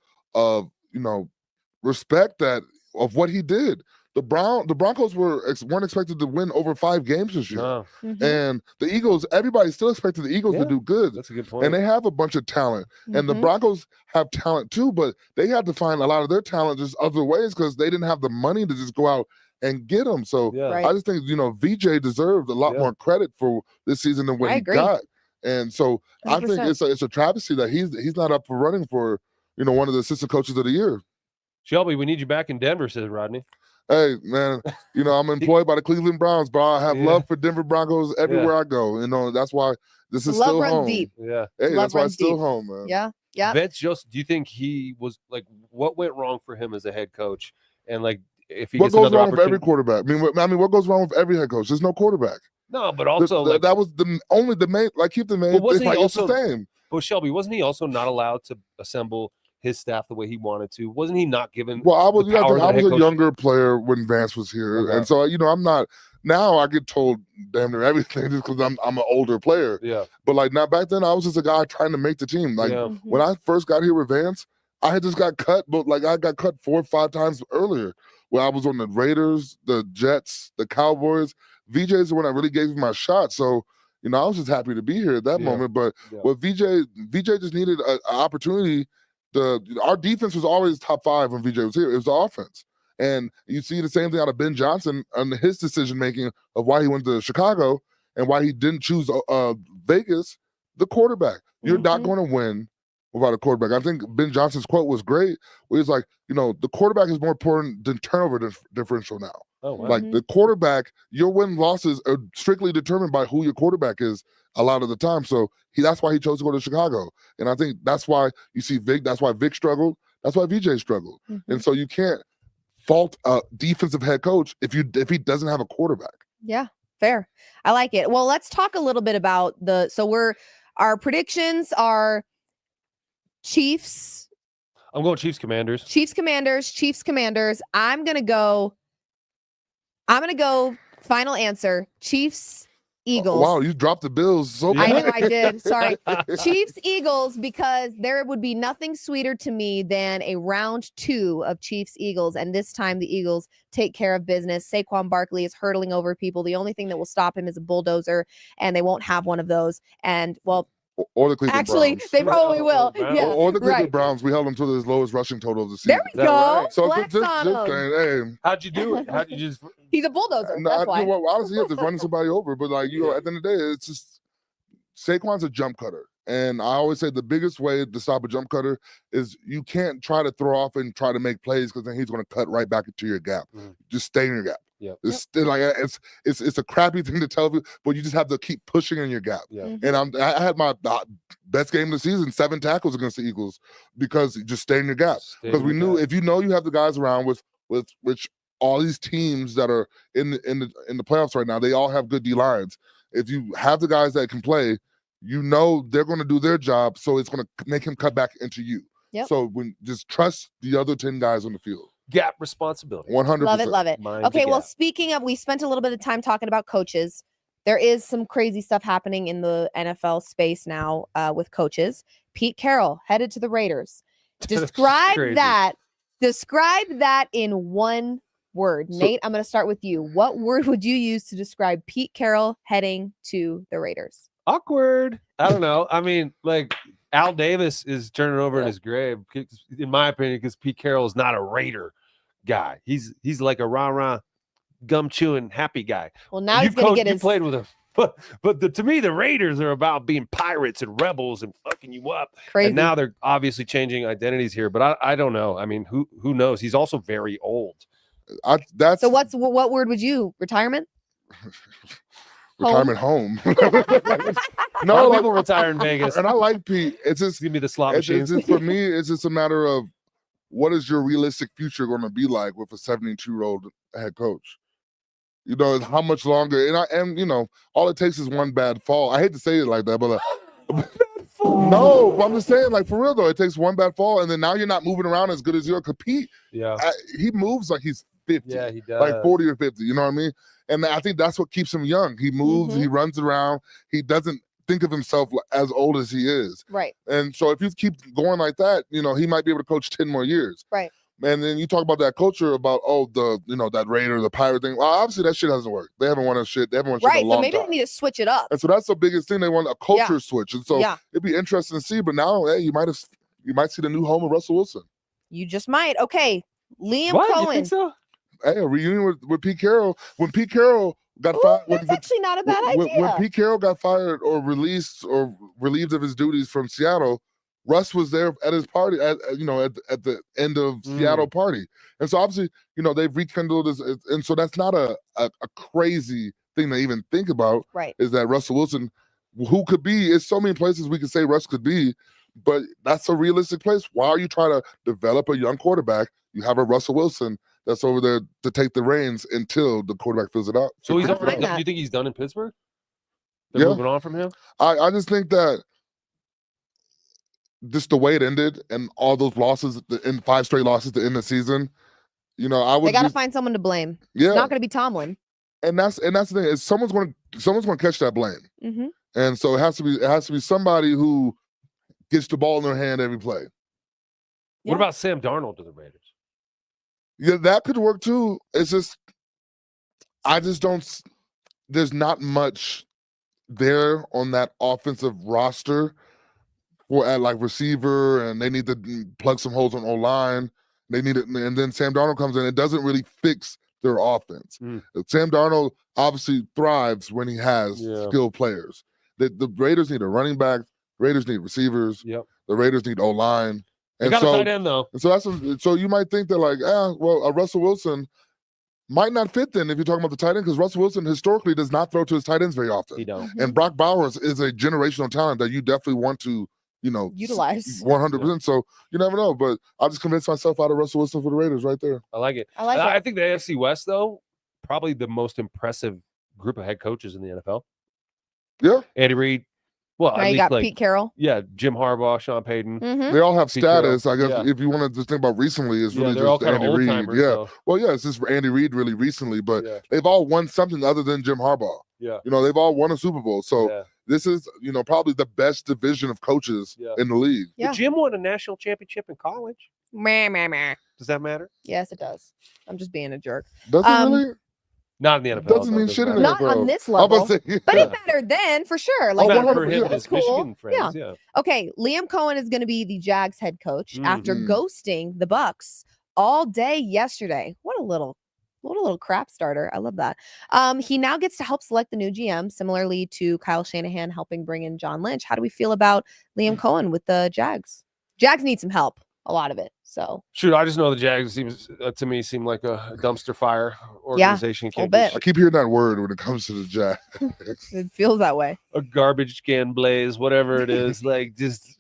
respect of what he did. The Broncos weren't expected to win over 5 games this year.
No.
And the Eagles, everybody still expected the Eagles to do good.
That's a good point.
And they have a bunch of talent. And the Broncos have talent too, but they had to find a lot of their talent just other ways because they didn't have the money to just go out and get them. So I just think, VJ deserved a lot more credit for this season than what he got. And so 100%. I think it's a travesty that he's not up for running for, one of the assistant coaches of the year.
Shelby, we need you back in Denver, says Rodney.
Hey, man, I'm employed by the Cleveland Browns, but I have love for Denver Broncos everywhere I go. That's why this is still home.
Deep.
Yeah.
Hey, that's why it's still home, man.
Yeah. Yeah.
Vance Joseph, do you think he was like, what went wrong for him as a head coach? And like, if he
what goes wrong with every quarterback? I mean, what goes wrong with every head coach? There's no quarterback.
No, but also
that was the main. Like, keep the main.
Wasn't he also
the same?
But Shelby, wasn't he also not allowed to assemble his staff the way he wanted to? Wasn't he not given?
Well, I was a younger player when Vance was here, and so I'm not. Now I get told damn near everything just because I'm an older player.
Yeah.
But like now back then, I was just a guy trying to make the team. Like when I first got here with Vance, I had just got cut, but like I got cut 4 or 5 times earlier. Where I was on the Raiders, the Jets, the Cowboys. VJ's the one that really gave me my shot. So I was just happy to be here at that moment. But what VJ just needed an opportunity. Our defense was always top 5 when VJ was here. It was the offense. And you see the same thing out of Ben Johnson on his decision-making of why he went to Chicago and why he didn't choose Vegas, the quarterback. You're not going to win without a quarterback. I think Ben Johnson's quote was great, where he's like, the quarterback is more important than turnover differential now.
Oh, wow.
Like the quarterback, your win losses are strictly determined by who your quarterback is a lot of the time. So that's why he chose to go to Chicago. And I think that's why you see Vic. That's why Vic struggled. That's why VJ struggled. And so you can't fault a defensive head coach if he doesn't have a quarterback.
Yeah, fair. I like it. Well, let's talk a little bit about our predictions are Chiefs.
I'm going Chiefs Commanders.
Chiefs Commanders. I'm gonna go final answer. Chiefs Eagles.
Oh, wow, you dropped the Bills so
I
bad.
know I did. Sorry. Chiefs Eagles, because there would be nothing sweeter to me than a round 2 of Chiefs Eagles, and this time the Eagles take care of business. Saquon Barkley is hurtling over people. The only thing that will stop him is a bulldozer, and they won't have one of those. And
or the Cleveland
actually,
Browns.
they probably will. Yeah,
or the Cleveland Browns. We held them to the lowest rushing total of the season.
There we go.
Right?
So
Flex on him.
hey,
How'd you do it? How'd you just?
He's a bulldozer. That's why.
Honestly, you have to run somebody over. But at the end of the day, it's just Saquon's a jump cutter. And I always say the biggest way to stop a jump cutter is you can't try to throw off and try to make plays because then he's going to cut right back into your gap. Just stay in your gap.
Yeah,
it's still it's a crappy thing to tell you, but you just have to keep pushing in your gap.
Yeah.
And I had my best game of the season, 7 tackles against the Eagles, because you just stay in your gap. Because we knew if you have the guys around with which all these teams that are in the playoffs right now, they all have good D lines. If you have the guys that can play, they're going to do their job, so it's going to make him cut back into you.
Yep.
So just trust the other 10 guys on the field.
Gap responsibility.
100%.
Love it. Okay, well, speaking of, we spent a little bit of time talking about coaches. There is some crazy stuff happening in the NFL space now with coaches. Pete Carroll headed to the Raiders. Describe
crazy.
that. Describe that in one word.
So-
Nate, I'm going to start with you. What word would you use to describe Pete Carroll heading to the Raiders?
Awkward. I don't know. I mean, like Al Davis is turning over in his grave, in my opinion, because Pete Carroll is not a Raider guy. He's like a rah-rah, gum chewing, happy guy.
Well, now he's going to get
You
his.
played with him. But to me, the Raiders are about being pirates and rebels and fucking you up.
Crazy.
And now they're obviously changing identities here. But I don't know. I mean, who knows? He's also very old.
So what word would you? Retirement?
retirement home.
No, people retire in Vegas.
And I like Pete. It's just
give me the slot
it's
machines.
just, for me, it's just a matter of what is your realistic future going to be like with a 72-year-old head coach? You know, how much longer? And you know, all it takes is one bad fall. I hate to say it like that, but no, but I'm just saying, like, for real though, it takes one bad fall, and then now you're not moving around as good as you are. Compete.
Yeah,
he moves like he's 50.
Yeah, he does.
Like 40 or 50. You know what I mean? And I think that's what keeps him young. He moves, he runs around, he doesn't think of himself as old as he is.
Right.
And so if you keep going like that, you know, he might be able to coach 10 more years.
Right.
And then you talk about that culture about, that Raider, the Pirate thing. Well, obviously that shit hasn't worked. They haven't won a shit. They haven't won shit in a long
So maybe
time.
they need to switch it up.
And so that's the biggest thing. They want a culture switch. And so it'd be interesting to see. But now, hey, you might see the new home of Russell Wilson.
You just might. Okay. Liam
What?
Cohen.
You think so?
Hey, a reunion with Pete Carroll. When Pete Carroll got fired,
That's actually not a bad idea.
when Pete Carroll got fired or released or relieved of his duties from Seattle, Russ was there at his party at the end of Seattle party. And so obviously, you know, they've rekindled this. And so that's not a crazy thing to even think about.
Right.
Is that Russell Wilson, who could be, it's so many places we could say Russ could be, but that's a realistic place. Why are you trying to develop a young quarterback? You have a Russell Wilson that's over there to take the reins until the quarterback fills it out.
So he's
I like
do
that.
you think he's done in Pittsburgh? They're moving on from him?
I just think that just the way it ended and all those losses in 5 straight losses to end the season, you know,
They got to find someone to blame.
Yeah.
It's not going to be Tomlin.
And that's the thing, is someone's going to catch that blame.
Mm-hmm.
And so it has to be somebody who gets the ball in their hand every play.
What about Sam Darnold to the Raiders?
Yeah, that could work too. It's just, there's not much there on that offensive roster for at like receiver, and they need to plug some holes on O-line. They need it, and then Sam Darnold comes in. It doesn't really fix their offense. Sam Darnold obviously thrives when he has skilled players. The Raiders need a running back. Raiders need receivers.
Yep.
The Raiders need O-line.
They got a tight end though.
And so so you might think that like, a Russell Wilson might not fit then if you're talking about the tight end, because Russell Wilson historically does not throw to his tight ends very often.
He don't.
And Brock Bowers is a generational talent that you definitely want to,
utilize
100%. So you never know. But I'll just convince myself out of Russell Wilson for the Raiders right there.
I like it.
I
think the AFC West though, probably the most impressive group of head coaches in the NFL.
Yeah.
Andy Reid. Well,
now you got Pete Carroll.
Yeah, Jim Harbaugh, Sean Payton.
Mm-hmm.
They all have
Pete
status.
Carroll.
I guess if you want to just think about recently, it's really
they're
just
all kind
Andy
of
Reid.
old-timers,
Yeah.
so.
Well, yeah, it's just Andy Reid really recently, but they've all won something other than Jim Harbaugh.
Yeah.
You know, they've all won a Super Bowl. So this is, probably the best division of coaches in the league.
Yeah.
But Jim won a national championship in college.
Meh, meh, meh.
Does that matter?
Yes, it does. I'm just being a jerk.
Does it really?
Not in the NFL.
Doesn't mean shit in the
Not
NFL.
on this level.
Say,
but it mattered then for sure. Like,
for him,
that's
his
cool.
Michigan friends, yeah.
Okay, Liam Cohen is going to be the Jags head coach after ghosting the Bucks all day yesterday. What a little crap starter. I love that. He now gets to help select the new GM, similarly to Kyle Shanahan helping bring in John Lynch. How do we feel about Liam Cohen with the Jags? Jags need some help, a lot of it. So
shoot, I just know the Jags to me seem like a dumpster fire organization.
A bit.
I keep hearing that word when it comes to the Jags.
It feels that way.
A garbage can blaze, whatever it is, like just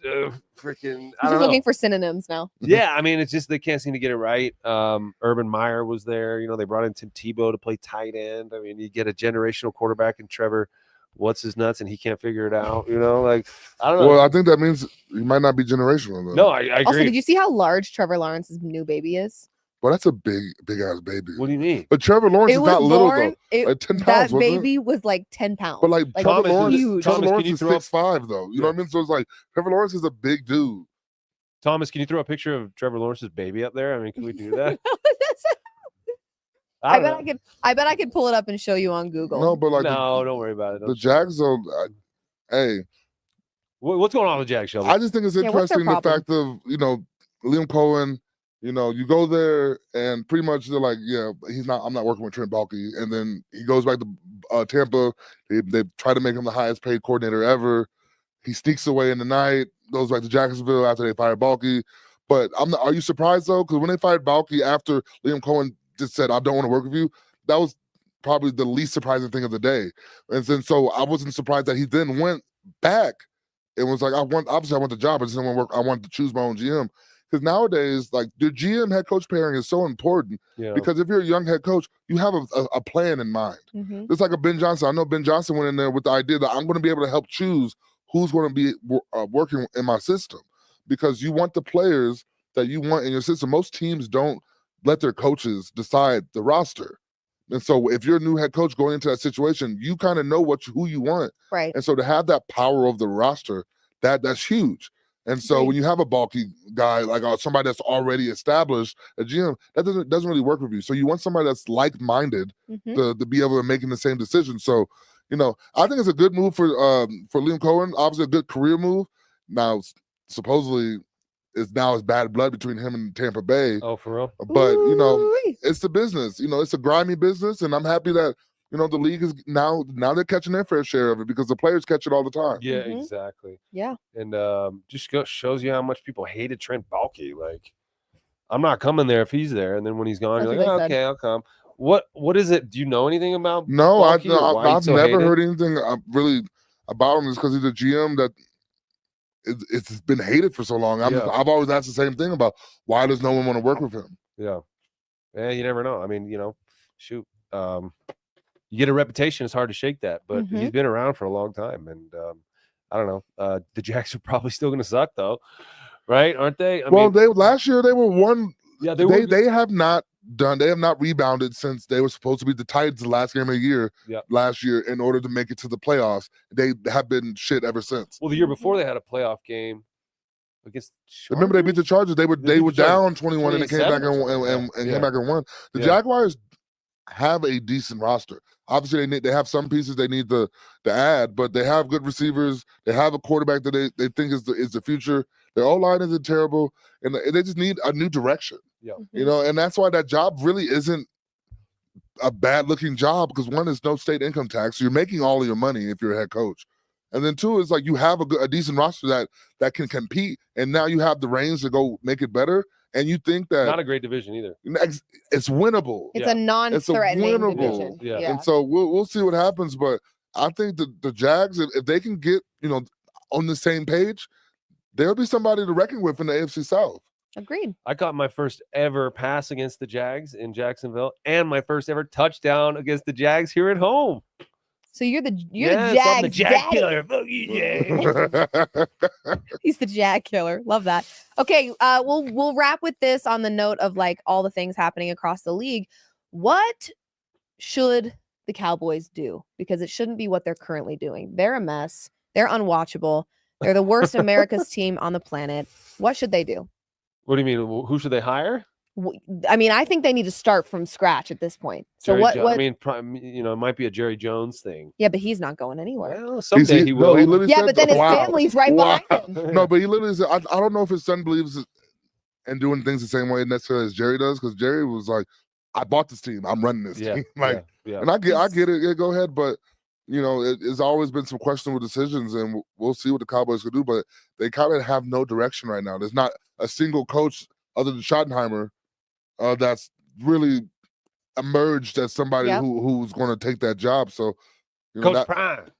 freaking. I don't know.
Looking for synonyms now.
Yeah, I mean, it's just they can't seem to get it right. Urban Meyer was there. They brought in Tim Tebow to play tight end. I mean, you get a generational quarterback in Trevor. What's his nuts, and he can't figure it out. Like I don't know.
Well, I think that means he might not be generational though.
No, I agree.
Also, did you see how large Trevor Lawrence's new baby is?
Well, that's a big ass baby.
What do you mean?
But Trevor Lawrence is not little though. Like 10 pounds.
That
wasn't
baby
it?
was like 10 pounds.
But like Trevor Lawrence,
huge.
Trevor Lawrence
can you
is
throw
6'5" though. You know what I mean? So it's like Trevor Lawrence is a big dude.
Thomas, can you throw a picture of Trevor Lawrence's baby up there? I mean, can we do that?
I bet I could pull it up and show you on Google.
No, but like
no, don't worry about it.
the
Don't show it.
Jags are. Hey,
What's going on with Jags, Shelby?
I just think it's
Yeah, what's their
interesting the
problem?
fact of Liam Cohen. You go there and pretty much they're like, yeah, I'm not working with Trent Baalke, and then he goes back to Tampa. They try to make him the highest paid coordinator ever. He sneaks away in the night, goes back to Jacksonville after they fired Baalke. But are you surprised though? Because when they fired Baalke after Liam Cohen just said, I don't want to work with you, that was probably the least surprising thing of the day. And then so I wasn't surprised that he then went back and was like, I want the job, I just don't want to work. I want to choose my own GM. Because nowadays, like the GM head coach pairing is so important because if you're a young head coach, you have a plan in mind.
Mm-hmm.
It's like a Ben Johnson. I know Ben Johnson went in there with the idea that I'm going to be able to help choose who's going to be working in my system, because you want the players that you want in your system. Most teams don't let their coaches decide the roster. And so if you're a new head coach going into that situation, you kind of know who you want.
Right.
And so to have that power of the roster, that's huge. And so when you have a Baalke guy, like somebody that's already established, a GM, that doesn't really work with you. So you want somebody that's like-minded to be able to make the same decision. So, I think it's a good move for Liam Cohen. Obviously a good career move. Now, supposedly, it's bad blood between him and Tampa Bay.
Oh, for real?
But, it's the business. It's a grimy business, and I'm happy that, the league is now they're catching their fair share of it because the players catch it all the time.
Yeah, exactly.
Yeah.
And just shows you how much people hated Trent Baalke. Like, I'm not coming there if he's there. And then when he's gone,
That's
you're
what
like,
they
okay, I'll come. What is it? Do you know anything about
No,
Baalke or why
I've
he's so
never
hated?
heard anything really about him. It's because he's a GM that it's been hated for so long. I've always asked the same thing about why does no one want to work with him?
Yeah. Yeah, you never know. I mean, shoot. You get a reputation, it's hard to shake that, but he's been around for a long time. And I don't know. The Jags are probably still going to suck, though, right? Aren't they?
Last year they were one.
Yeah,
they have not rebounded since they were supposed to be the Titans the last game of the year last year in order to make it to the playoffs. They have been shit ever since.
Well, the year before they had a playoff game against Chargers.
Remember they beat the Chargers. They were down 21 and they came back and came back and won. The Jaguars have a decent roster. Obviously, they have some pieces they need to add, but they have good receivers. They have a quarterback that they think is the future. Their O-line isn't terrible, and they just need a new direction.
Yeah,
and that's why that job really isn't a bad-looking job, because one is no state income tax. So you're making all of your money if you're a head coach, and then two is like you have a decent roster that can compete, and now you have the reins to go make it better. And you think that
not a great division either.
It's winnable.
It's a non-threatening division.
Yeah.
And so we'll see what happens. But I think the Jags, if they can get on the same page, there'll be somebody to reckon with in the AFC South.
Agreed.
I caught my first ever pass against the Jags in Jacksonville, and my first ever touchdown against the Jags here at home.
So you're the
Jags.
I'm the
Jag killer. Fuck you, Jag.
He's the Jag killer. Love that. Okay, we'll wrap with this on the note of like all the things happening across the league. What should the Cowboys do? Because it shouldn't be what they're currently doing. They're a mess. They're unwatchable. They're the worst America's team on the planet. What should they do?
What do you mean? Who should they hire?
I mean, I think they need to start from scratch at this point. So what?
I mean, it might be a Jerry Jones thing.
Yeah, but he's not going anywhere.
Well, someday he will.
But then his family's right behind him.
No, but he literally said, I don't know if his son believes in doing things the same way necessarily as Jerry does, because Jerry was like, I bought this team. I'm running this team. And I get it. Yeah, go ahead. But, it's always been some questionable decisions, and we'll see what the Cowboys can do. But they kind of have no direction right now. There's not a single coach other than Schottenheimer that's really emerged as somebody who's going to take that job. So,
Coach Prime,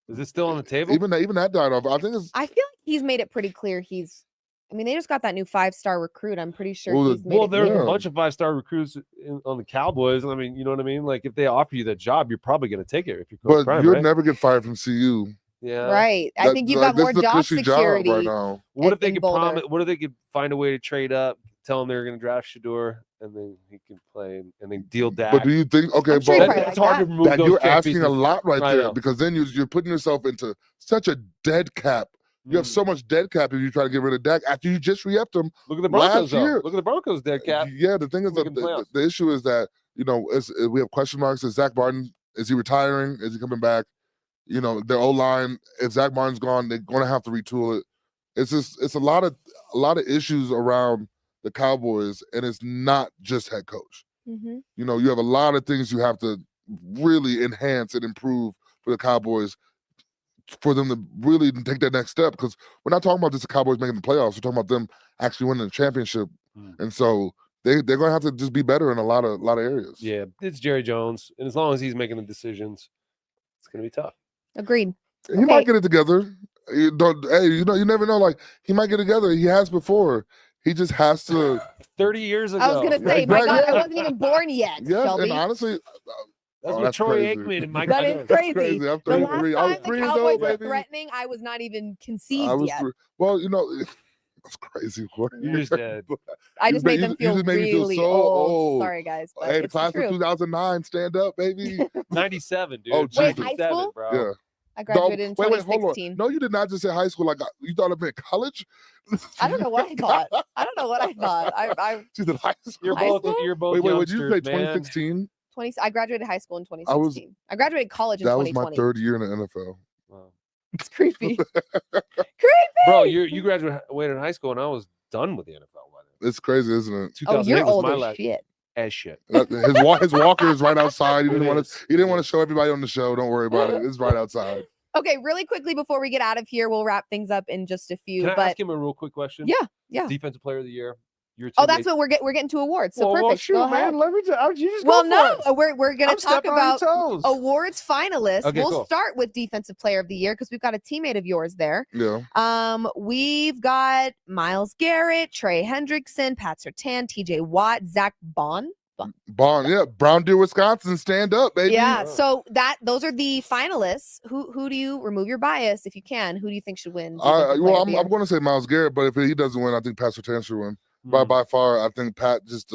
is it still on the table?
Even that died off. I feel like
he's made it pretty clear. They just got that new 5-star recruit. I'm pretty sure he's made it
there's
clear.
a bunch of 5-star recruits on the Cowboys. I mean, you know what I mean? Like, if they offer you that job, you're probably going to take it if you're Coach Prime,
you'll
right?
never get fired from CU.
Yeah.
Right. I think you've got more job security
right now.
What if they could promise? What if they could find a way to trade up, tell him they're going to draft Shador, and then he can play, and then deal Dak?
But do you think? Okay,
sure
but
that's hard to remove.
You're asking
pieces.
a lot right there, because then you're putting yourself into such a dead cap You have so much dead cap if you try to get rid of Dak after you just re-upped him.
Look at the Broncos,
last year.
Look at the Broncos dead cap.
Yeah, the thing is, the issue is that, we have question marks. Is Zach Martin, is he retiring? Is he coming back? Their O-line, if Zach Martin's gone, they're going to have to retool it. It's a lot of issues around the Cowboys, and it's not just head coach.
Mm-hmm.
You have a lot of things you have to really enhance and improve for the Cowboys for them to really take that next step, because we're not talking about just the Cowboys making the playoffs. We're talking about them actually winning the championship. And so they're going to have to just be better in a lot of areas.
Yeah, it's Jerry Jones, and as long as he's making the decisions, it's going to be tough.
Agreed.
He might get it together. You never know. Like, he might get it together. He has before. He just has to.
30 years ago.
I was going to say, my God, I wasn't even born yet.
Yes,
Shelby.
and honestly,
that's what Troy Aikman and Mike.
That is crazy.
I'm
The
33.
last
I was
time the
3 years
Cowboys
old,
were
baby.
threatening, I was not even conceived yet.
Well, that's crazy.
You just did.
I just made them feel really
so
old. Sorry, guys. But
Hey, the
it's
class
true.
of 2009, stand up, baby.
97, dude.
Oh,
Wait,
Jesus.
high school?
Bro.
Yeah.
I graduated in
Wait,
2016.
hold on. No, you did not just say high school. Like, you thought it meant college?
I don't know what I thought. I don't know what I thought.
She said high school.
You're
High
both.
school?
You're both.
Wait, did you say
youngsters,
2016?
I graduated high school in 2016. I graduated college in
That was
2020.
my 3rd year in the NFL.
man. Wow.
It's creepy.
Bro, you graduated high school, and I was done with the NFL by then.
It's crazy, isn't it?
2008
Oh, you're
was
old
my
as
last
shit.
as shit.
His walker is right outside. He didn't
It
want
is.
to. He didn't want to show everybody on the show. Don't worry about it. It's right outside.
Okay, really quickly before we get out of here, we'll wrap things up in just a few.
Can I
but
ask him a real quick question?
yeah.
Defensive Player of the Year. Your
Oh, that's
teammate-
what we're getting to awards. So
Well,
perfect.
shoot,
Go ahead.
man. Let me. You just
Well,
go
no,
for it.
we're gonna
I'm
talk
stepping on your
about
toes.
awards finalists.
Okay,
We'll
cool.
start with Defensive Player of the Year because we've got a teammate of yours there.
Yeah.
We've got Myles Garrett, Trey Hendrickson, Pat Surtain, TJ Watt, Zach Bond.
Bond. Yeah. Brown Deer, Wisconsin. Stand up, baby.
Yeah. So those are the finalists. Who do you remove your bias if you can? Who do you think should win?
I'm going to say Myles Garrett, but if he doesn't win, I think Pat Surtain should win. By far, I think Pat just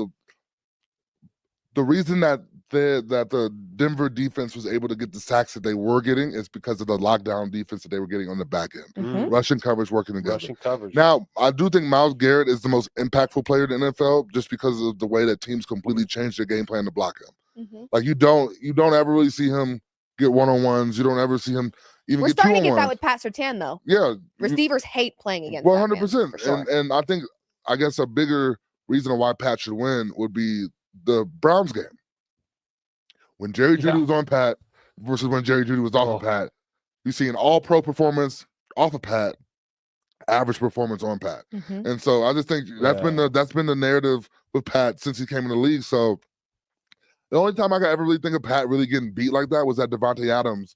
the reason that the Denver defense was able to get the sacks that they were getting is because of the lockdown defense that they were getting on the back end.
Mhm.
Russian coverage working together.
Russian coverage.
Now, I do think Myles Garrett is the most impactful player in the NFL just because of the way that teams completely changed their game plan to block him.
Mhm.
Like you don't ever really see him get one-on-ones. You don't ever see him even
We're
get
starting to get
two-on-ones.
that with Pat Surtain though.
Yeah.
Receivers hate playing against that man,
100%.
for sure.
And I think I guess a bigger reason why Pat should win would be the Browns game. When Jerry Jeudy was on Pat versus when Jerry Jeudy was off of Pat, you see an all-pro performance off of Pat, average performance on Pat.
Mhm.
And so I just think that's been the narrative with Pat since he came in the league. So the only time I could ever really think of Pat really getting beat like that was at Devontae Adams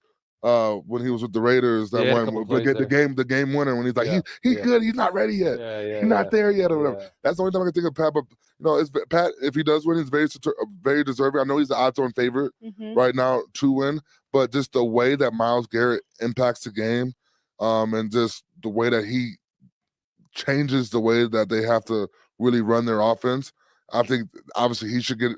when he was with the Raiders that
Yeah, a
won
couple
the game winner when he's like he's good, he's not ready yet. He's not there yet or whatever. That's the only time I can think of Pat. But it's Pat, if he does win, he's very deserving. I know he's the odds-on favorite
Mhm.
right now to win, but just the way that Myles Garrett impacts the game, and just the way that he changes the way that they have to really run their offense, I think obviously he should get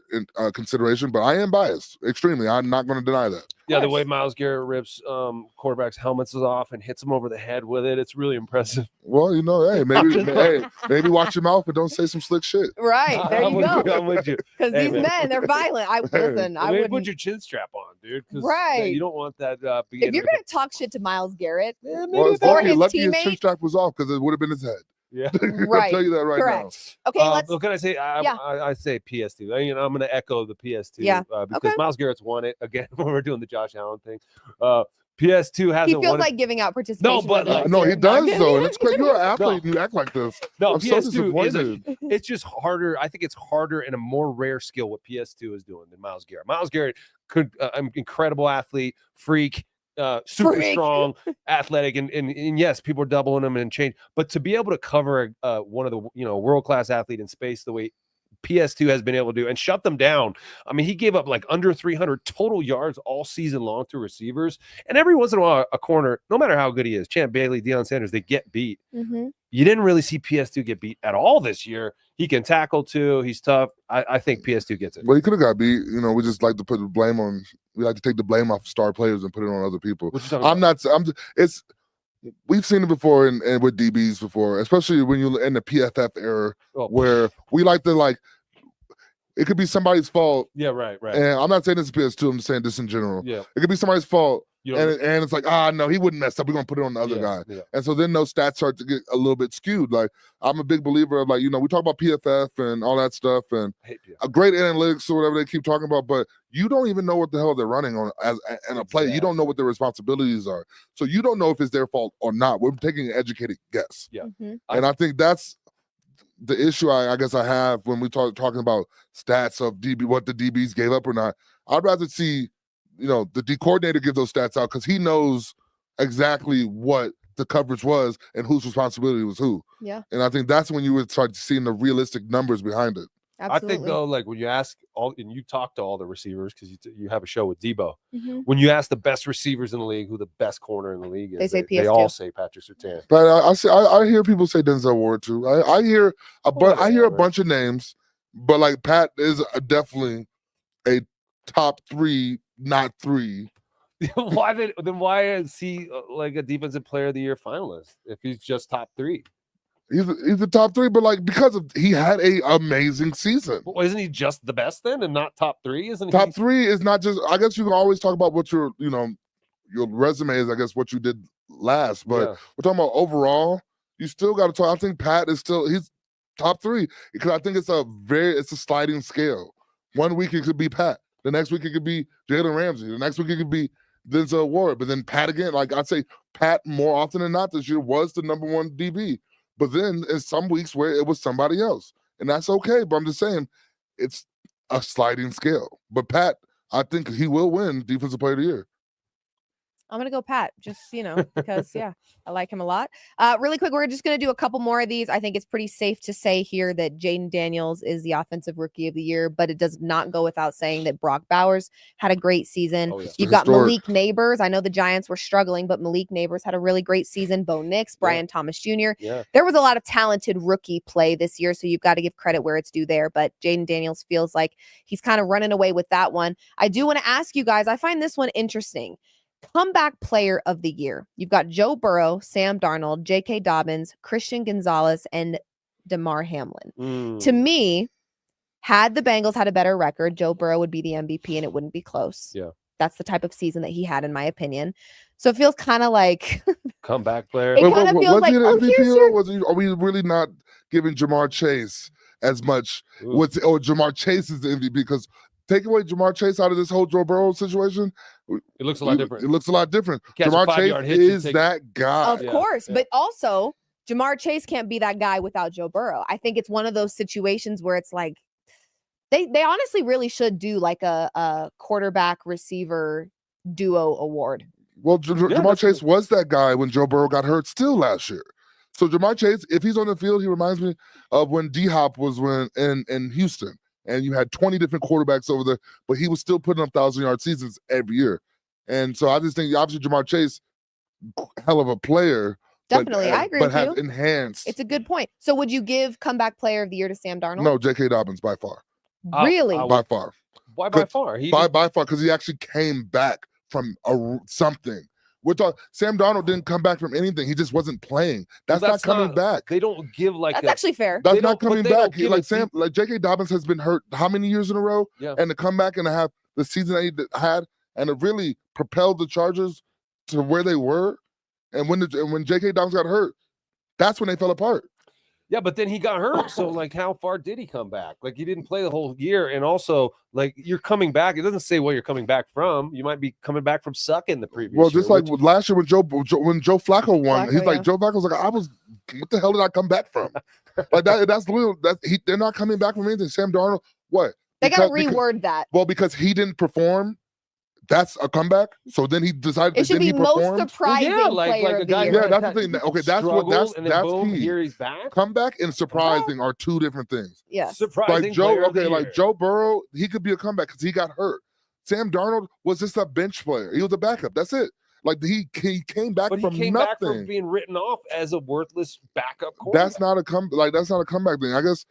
consideration. But I am biased extremely. I'm not going to deny that.
Yeah, the way Myles Garrett rips quarterbacks' helmets off and hits them over the head with it, it's really impressive.
Well, hey, maybe watch your mouth, but don't say some slick shit.
Right. There you go.
I'm with you.
Because
Hey,
these
man.
men, they're violent. I
Maybe put
wouldn't.
your chin strap on, dude. 'Cause,
Right.
You don't want that.
If you're gonna talk shit to Myles Garrett,
Well, it's
or
lucky,
his
lucky his chin
teammate,
strap was off because it would have been his head.
Yeah.
Right.
I'll tell you that right
correct. Okay, let's.
Can I say? I say PS2. I'm going to echo the PS2.
Yeah.
Because
Okay.
Myles Garrett's won it again when we're doing the Josh Allen thing. PS2 hasn't.
He feels
won
like
it.
giving out participation.
but,
trophies
No, he
here.
does
No,
though, and it's crazy. You're an athlete
No.
and you act like this.
No,
I'm so
PS2 is
disappointed.
it's just harder. I think it's harder and a more rare skill what PS2 is doing than Myles Garrett. Myles Garrett could incredible athlete, freak, super
Freak.
strong, athletic, and yes, people are doubling him and change. But to be able to cover one of the world class athlete in space the way PS2 has been able to do and shut them down. I mean, he gave up like under 300 total yards all season long to receivers. And every once in a while, a corner, no matter how good he is, Champ Bailey, Deion Sanders, they get beat.
Mhm.
You didn't really see PS2 get beat at all this year. He can tackle too. He's tough. I think PS2 gets it.
Well, he could have got beat. We just like to put the blame on. We like to take the blame off star players and put it on other people.
What you talking
I'm not. It's we've seen it before and with DBs before, especially when you in the PFF era
Oh,
where we like to like it could be somebody's fault.
yeah, right.
And I'm not saying this is PS2, I'm just saying this in general.
Yeah.
It could be somebody's fault.
You
And it's like, no, he wouldn't mess up. We're gonna put it on the other guy.
Yeah.
And so then those stats start to get a little bit skewed. Like I'm a big believer of like, we talk about PFF and all that stuff and
I hate PFF.
a great analytics or whatever they keep talking about, but you don't even know what the hell they're running on as in a play. You don't know what their responsibilities are. So you don't know if it's their fault or not. We're taking an educated guess.
Yeah.
And I think that's the issue I guess I have when we talking about stats of DB, what the DBs gave up or not. I'd rather see, the D coordinator give those stats out because he knows exactly what the coverage was and whose responsibility was who.
Yeah.
And I think that's when you would start seeing the realistic numbers behind it.
Absolutely.
I think though, like when you ask and you talk to all the receivers because you have a show with Debo.
Mhm.
When you ask the best receivers in the league who the best corner in the league is,
They say
they
PS2.
all say Patrick Surtain.
But I hear people say Denzel Ward too. I hear a
Whatever.
bunch of names, but like Pat is definitely a top 3, not 3.
Why is he like a defensive player of the year finalist if he's just top 3?
He's the top 3, but like because he had a amazing season.
Well, isn't he just the best then and not top 3? Isn't
Top
he?
3 is not just. I guess you can always talk about what your resume is. I guess what you did last, but we're talking about overall. You still got to talk. I think Pat is he's top 3 because I think it's a sliding scale. One week it could be Pat, the next week it could be Jalen Ramsey, the next week it could be Denzel Ward, but then Pat again. Like I'd say Pat more often than not this year was the number 1 DB. But then there's some weeks where it was somebody else, and that's okay. But I'm just saying it's a sliding scale. But Pat, I think he will win Defensive Player of the Year.
I'm going to go Pat, just, because, I like him a lot. Really quick, we're just going to do a couple more of these. I think it's pretty safe to say here that Jaden Daniels is the Offensive Rookie of the Year, but it does not go without saying that Brock Bowers had a great season.
Oh, yeah.
You've got Malik Neighbors. I know the Giants were struggling, but Malik Neighbors had a really great season. Bo Nix, Brian Thomas Jr.
Yeah.
There was a lot of talented rookie play this year, so you've got to give credit where it's due there, but Jaden Daniels feels like he's kind of running away with that one. I do want to ask you guys, I find this one interesting. Comeback Player of the Year. You've got Joe Burrow, Sam Darnold, J.K. Dobbins, Christian Gonzalez, and Damar Hamlin. To me, had the Bengals had a better record, Joe Burrow would be the MVP and it wouldn't be close.
Yeah.
That's the type of season that he had, in my opinion. So it feels kind of like
comeback player.
It kind of feels like,
are we really not giving Jamar Chase as much? Or Jamar Chase is the MVP because take away Jamar Chase out of this whole Joe Burrow situation,
it looks a lot different.
It looks a lot different.
Catch
Jamar Chase is that guy.
Of course, but also Jamar Chase can't be that guy without Joe Burrow. I think it's one of those situations where it's like they honestly really should do like a quarterback receiver duo award.
Well, Jamar Chase was that guy when Joe Burrow got hurt still last year. So Jamar Chase, if he's on the field, he reminds me of when D-Hop was in Houston. And you had 20 different quarterbacks over there, but he was still putting up 1,000-yard seasons every year. And so I just think, obviously, Jamar Chase, hell of a player.
Definitely, I agree with you.
But has enhanced.
It's a good point. So would you give Comeback Player of the Year to Sam Darnold?
No, J.K. Dobbins by far.
Really?
By far.
Why by far?
By far, because he actually came back from something. We're talking. Sam Darnold didn't come back from anything. He just wasn't playing. That's not coming back.
They don't give like.
That's actually fair.
That's not coming back. J.K. Dobbins has been hurt how many years in a row?
Yeah.
And to come back and to have the season that he had and to really propelled the Chargers to where they were, and when J.K. Dobbins got hurt, that's when they fell apart.
Yeah, but then he got hurt. So, like, how far did he come back? Like, he didn't play the whole year. And also, like, you're coming back. It doesn't say what you're coming back from. You might be coming back from sucking the previous year.
Just like last year when Joe Flacco won, he's like, Joe Flacco's like, what the hell did I come back from? Like, they're not coming back from anything. Sam Darnold, what?
They got to reword that.
Well, because he didn't perform. That's a comeback. So then he decided.
It should be most surprising player of the year.
Yeah, that's the thing. Okay, that's key.
Here he's back.
Comeback and surprising are two different things.
Yeah,
surprising.
Like Joe Burrow, he could be a comeback because he got hurt. Sam Darnold was just a bench player. He was a backup. That's it. Like he came back from nothing.
Back from being written off as a worthless backup quarterback.
That's not a comeback thing. I guess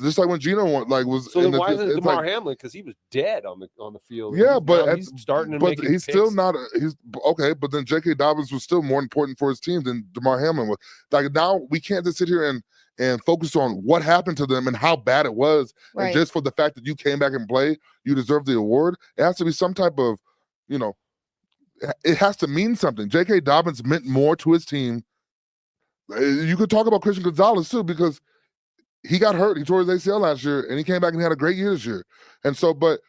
just like when Gino was.
So
in
then why isn't
it's
DeMar Hamlin? Because he was dead on the field.
Yeah,
Now
but
he's starting to
but
make.
he's still not. He's okay, but then J.K. Dobbins was still more important for his team than DeMar Hamlin was. Like now, we can't just sit here and focus on what happened to them and how bad it was,
Right.
and just for the fact that you came back and played, you deserve the award. It has to be some type of, it has to mean something. J.K. Dobbins meant more to his team. You could talk about Christian Gonzalez too, because he got hurt. He tore his ACL last year, and he came back and had a great year this year. And so, but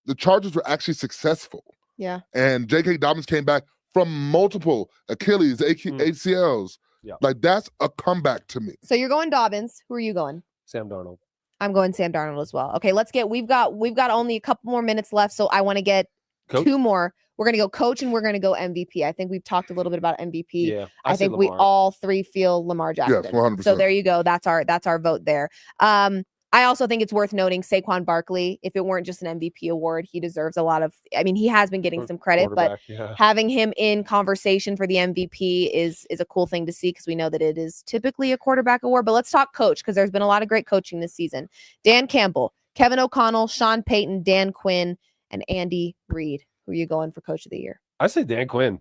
the Chargers were actually successful.
Yeah.
And J.K. Dobbins came back from multiple Achilles, ACLs.
Yeah.
Like, that's a comeback to me.
So you're going Dobbins. Who are you going?
Sam Darnold.
I'm going Sam Darnold as well. Okay, we've got only a couple more minutes left, so I want to get
Coach?
2 more. We're going to go coach and we're going to go MVP. I think we've talked a little bit about MVP.
Yeah.
I think we all 3 feel Lamar Jackson.
Yes, 100%.
So there you go. That's our vote there. I also think it's worth noting Saquon Barkley. If it weren't just an MVP award, he deserves a lot of. I mean, he has been getting some credit, but having him in conversation for the MVP is a cool thing to see, because we know that it is typically a quarterback award. But let's talk coach, because there's been a lot of great coaching this season. Dan Campbell, Kevin O'Connell, Sean Payton, Dan Quinn, and Andy Reid. Who are you going for Coach of the Year?
I say Dan Quinn.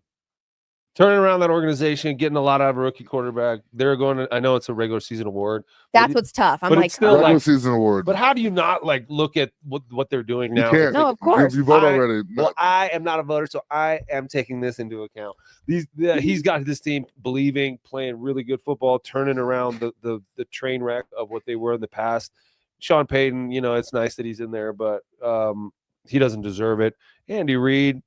Turning around that organization, getting a lot out of a rookie quarterback. They're going to, I know it's a regular season award.
That's what's tough. I'm
but
like,
it's still
regular season award.
But how do you not look at what they're doing now?
You can't.
No, of course.
You vote already.
Well, I am not a voter, so I am taking this into account. He's got this team believing, playing really good football, turning around the train wreck of what they were in the past. Sean Payton, it's nice that he's in there, but he doesn't deserve it. Andy Reid.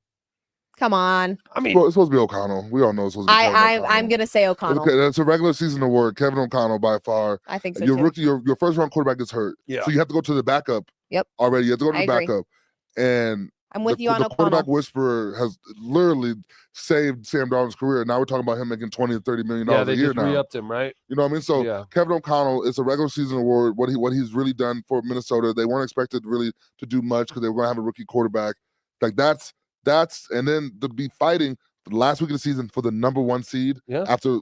Come on.
I mean,
it's supposed to be O'Connell. We all know it's supposed to be
I'm going to say O'Connell.
Okay, that's a regular season award. Kevin O'Connell by far.
I think so
Your
too.
rookie, your first round quarterback gets hurt.
Yeah.
So you have to go to the backup.
Yep.
Already. You have to go to the
agree.
backup. And
I'm with you on
the
O'Connell.
quarterback whisperer has literally saved Sam Darnold's career. Now we're talking about him making $20 to $30 million a year now.
They re-upped him, right?
You know what I mean? So Kevin O'Connell is a regular season award. What he's really done for Minnesota. They weren't expected really to do much because they were going to have a rookie quarterback. Like that's and then to be fighting the last week of the season for the number 1 seed after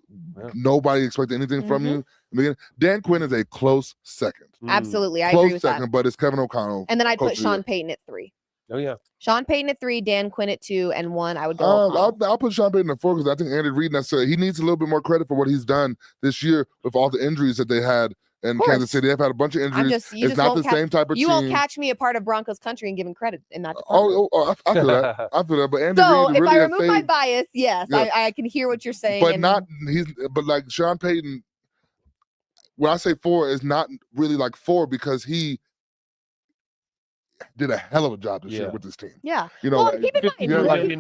nobody expected anything from you. I mean, Dan Quinn is a close second.
Absolutely. I agree with
second,
that.
But it's Kevin O'Connell.
And then I'd put Sean Payton at 3.
Oh, yeah.
Sean Payton at 3, Dan Quinn at 2, and 1, I would go
I'll put Sean Payton at 4 because I think Andy Reid he needs a little bit more credit for what he's done this year with all the injuries that they had in Kansas City. They've had a bunch of injuries. It's not the same type of team.
You won't catch me a part of Broncos country and giving credit in that
department. I feel that. I feel that. But Andy
so
Reid
if
really
I remove my bias, yes,
yeah.
I can hear what you're saying.
But like Sean Payton, when I say 4, is not really like 4 because he did a hell of a job this year with this team.
Yeah.
Well,
keep in mind,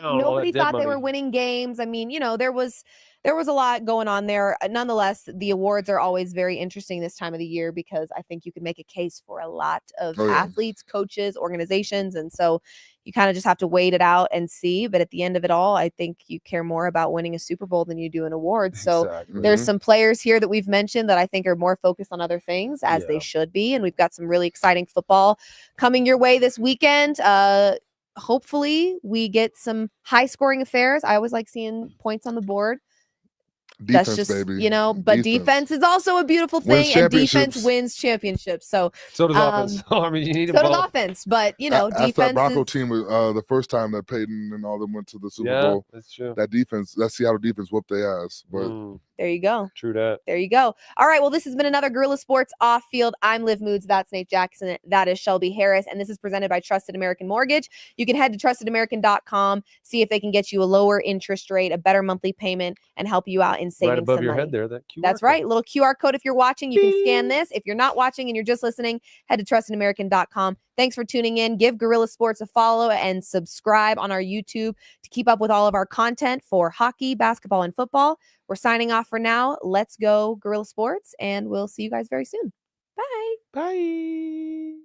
nobody thought they were winning games. I mean, there was a lot going on there. Nonetheless, the awards are always very interesting this time of the year because I think you can make a case for a lot of athletes, coaches, organizations. And so you kind of just have to wait it out and see. But at the end of it all, I think you care more about winning a Super Bowl than you do an award. So there's some players here that we've mentioned that I think are more focused on other things, as they should be. And we've got some really exciting football coming your way this weekend. Hopefully we get some high scoring affairs. I always like seeing points on the board.
Defense,
that's just
baby.
But defense is also a beautiful thing, and defense wins championships. So
does offense. I mean, you need
so does offense, but defense.
That Bronco team was the first time that Peyton and all them went to the Super Bowl.
That's true.
That defense, that Seattle defense, whooped their ass. But
there you go.
True that.
There you go. All right. Well, this has been another Guerrilla Sports Off Field. I'm Liv Moods. That's Nate Jackson. That is Shelby Harris, and this is presented by Trusted American Mortgage. You can head to trustedamerican.com, see if they can get you a lower interest rate, a better monthly payment, and help you out in saving
right above
some
your
money.
Head there, that QR
That's
code.
right. Little QR code. If you're watching, you can scan this. If you're not watching and you're just listening, head to trustedamerican.com. Thanks for tuning in. Give Guerrilla Sports a follow and subscribe on our YouTube to keep up with all of our content for hockey, basketball, and football. We're signing off for now. Let's go Guerrilla Sports, and we'll see you guys very soon. Bye.
Bye.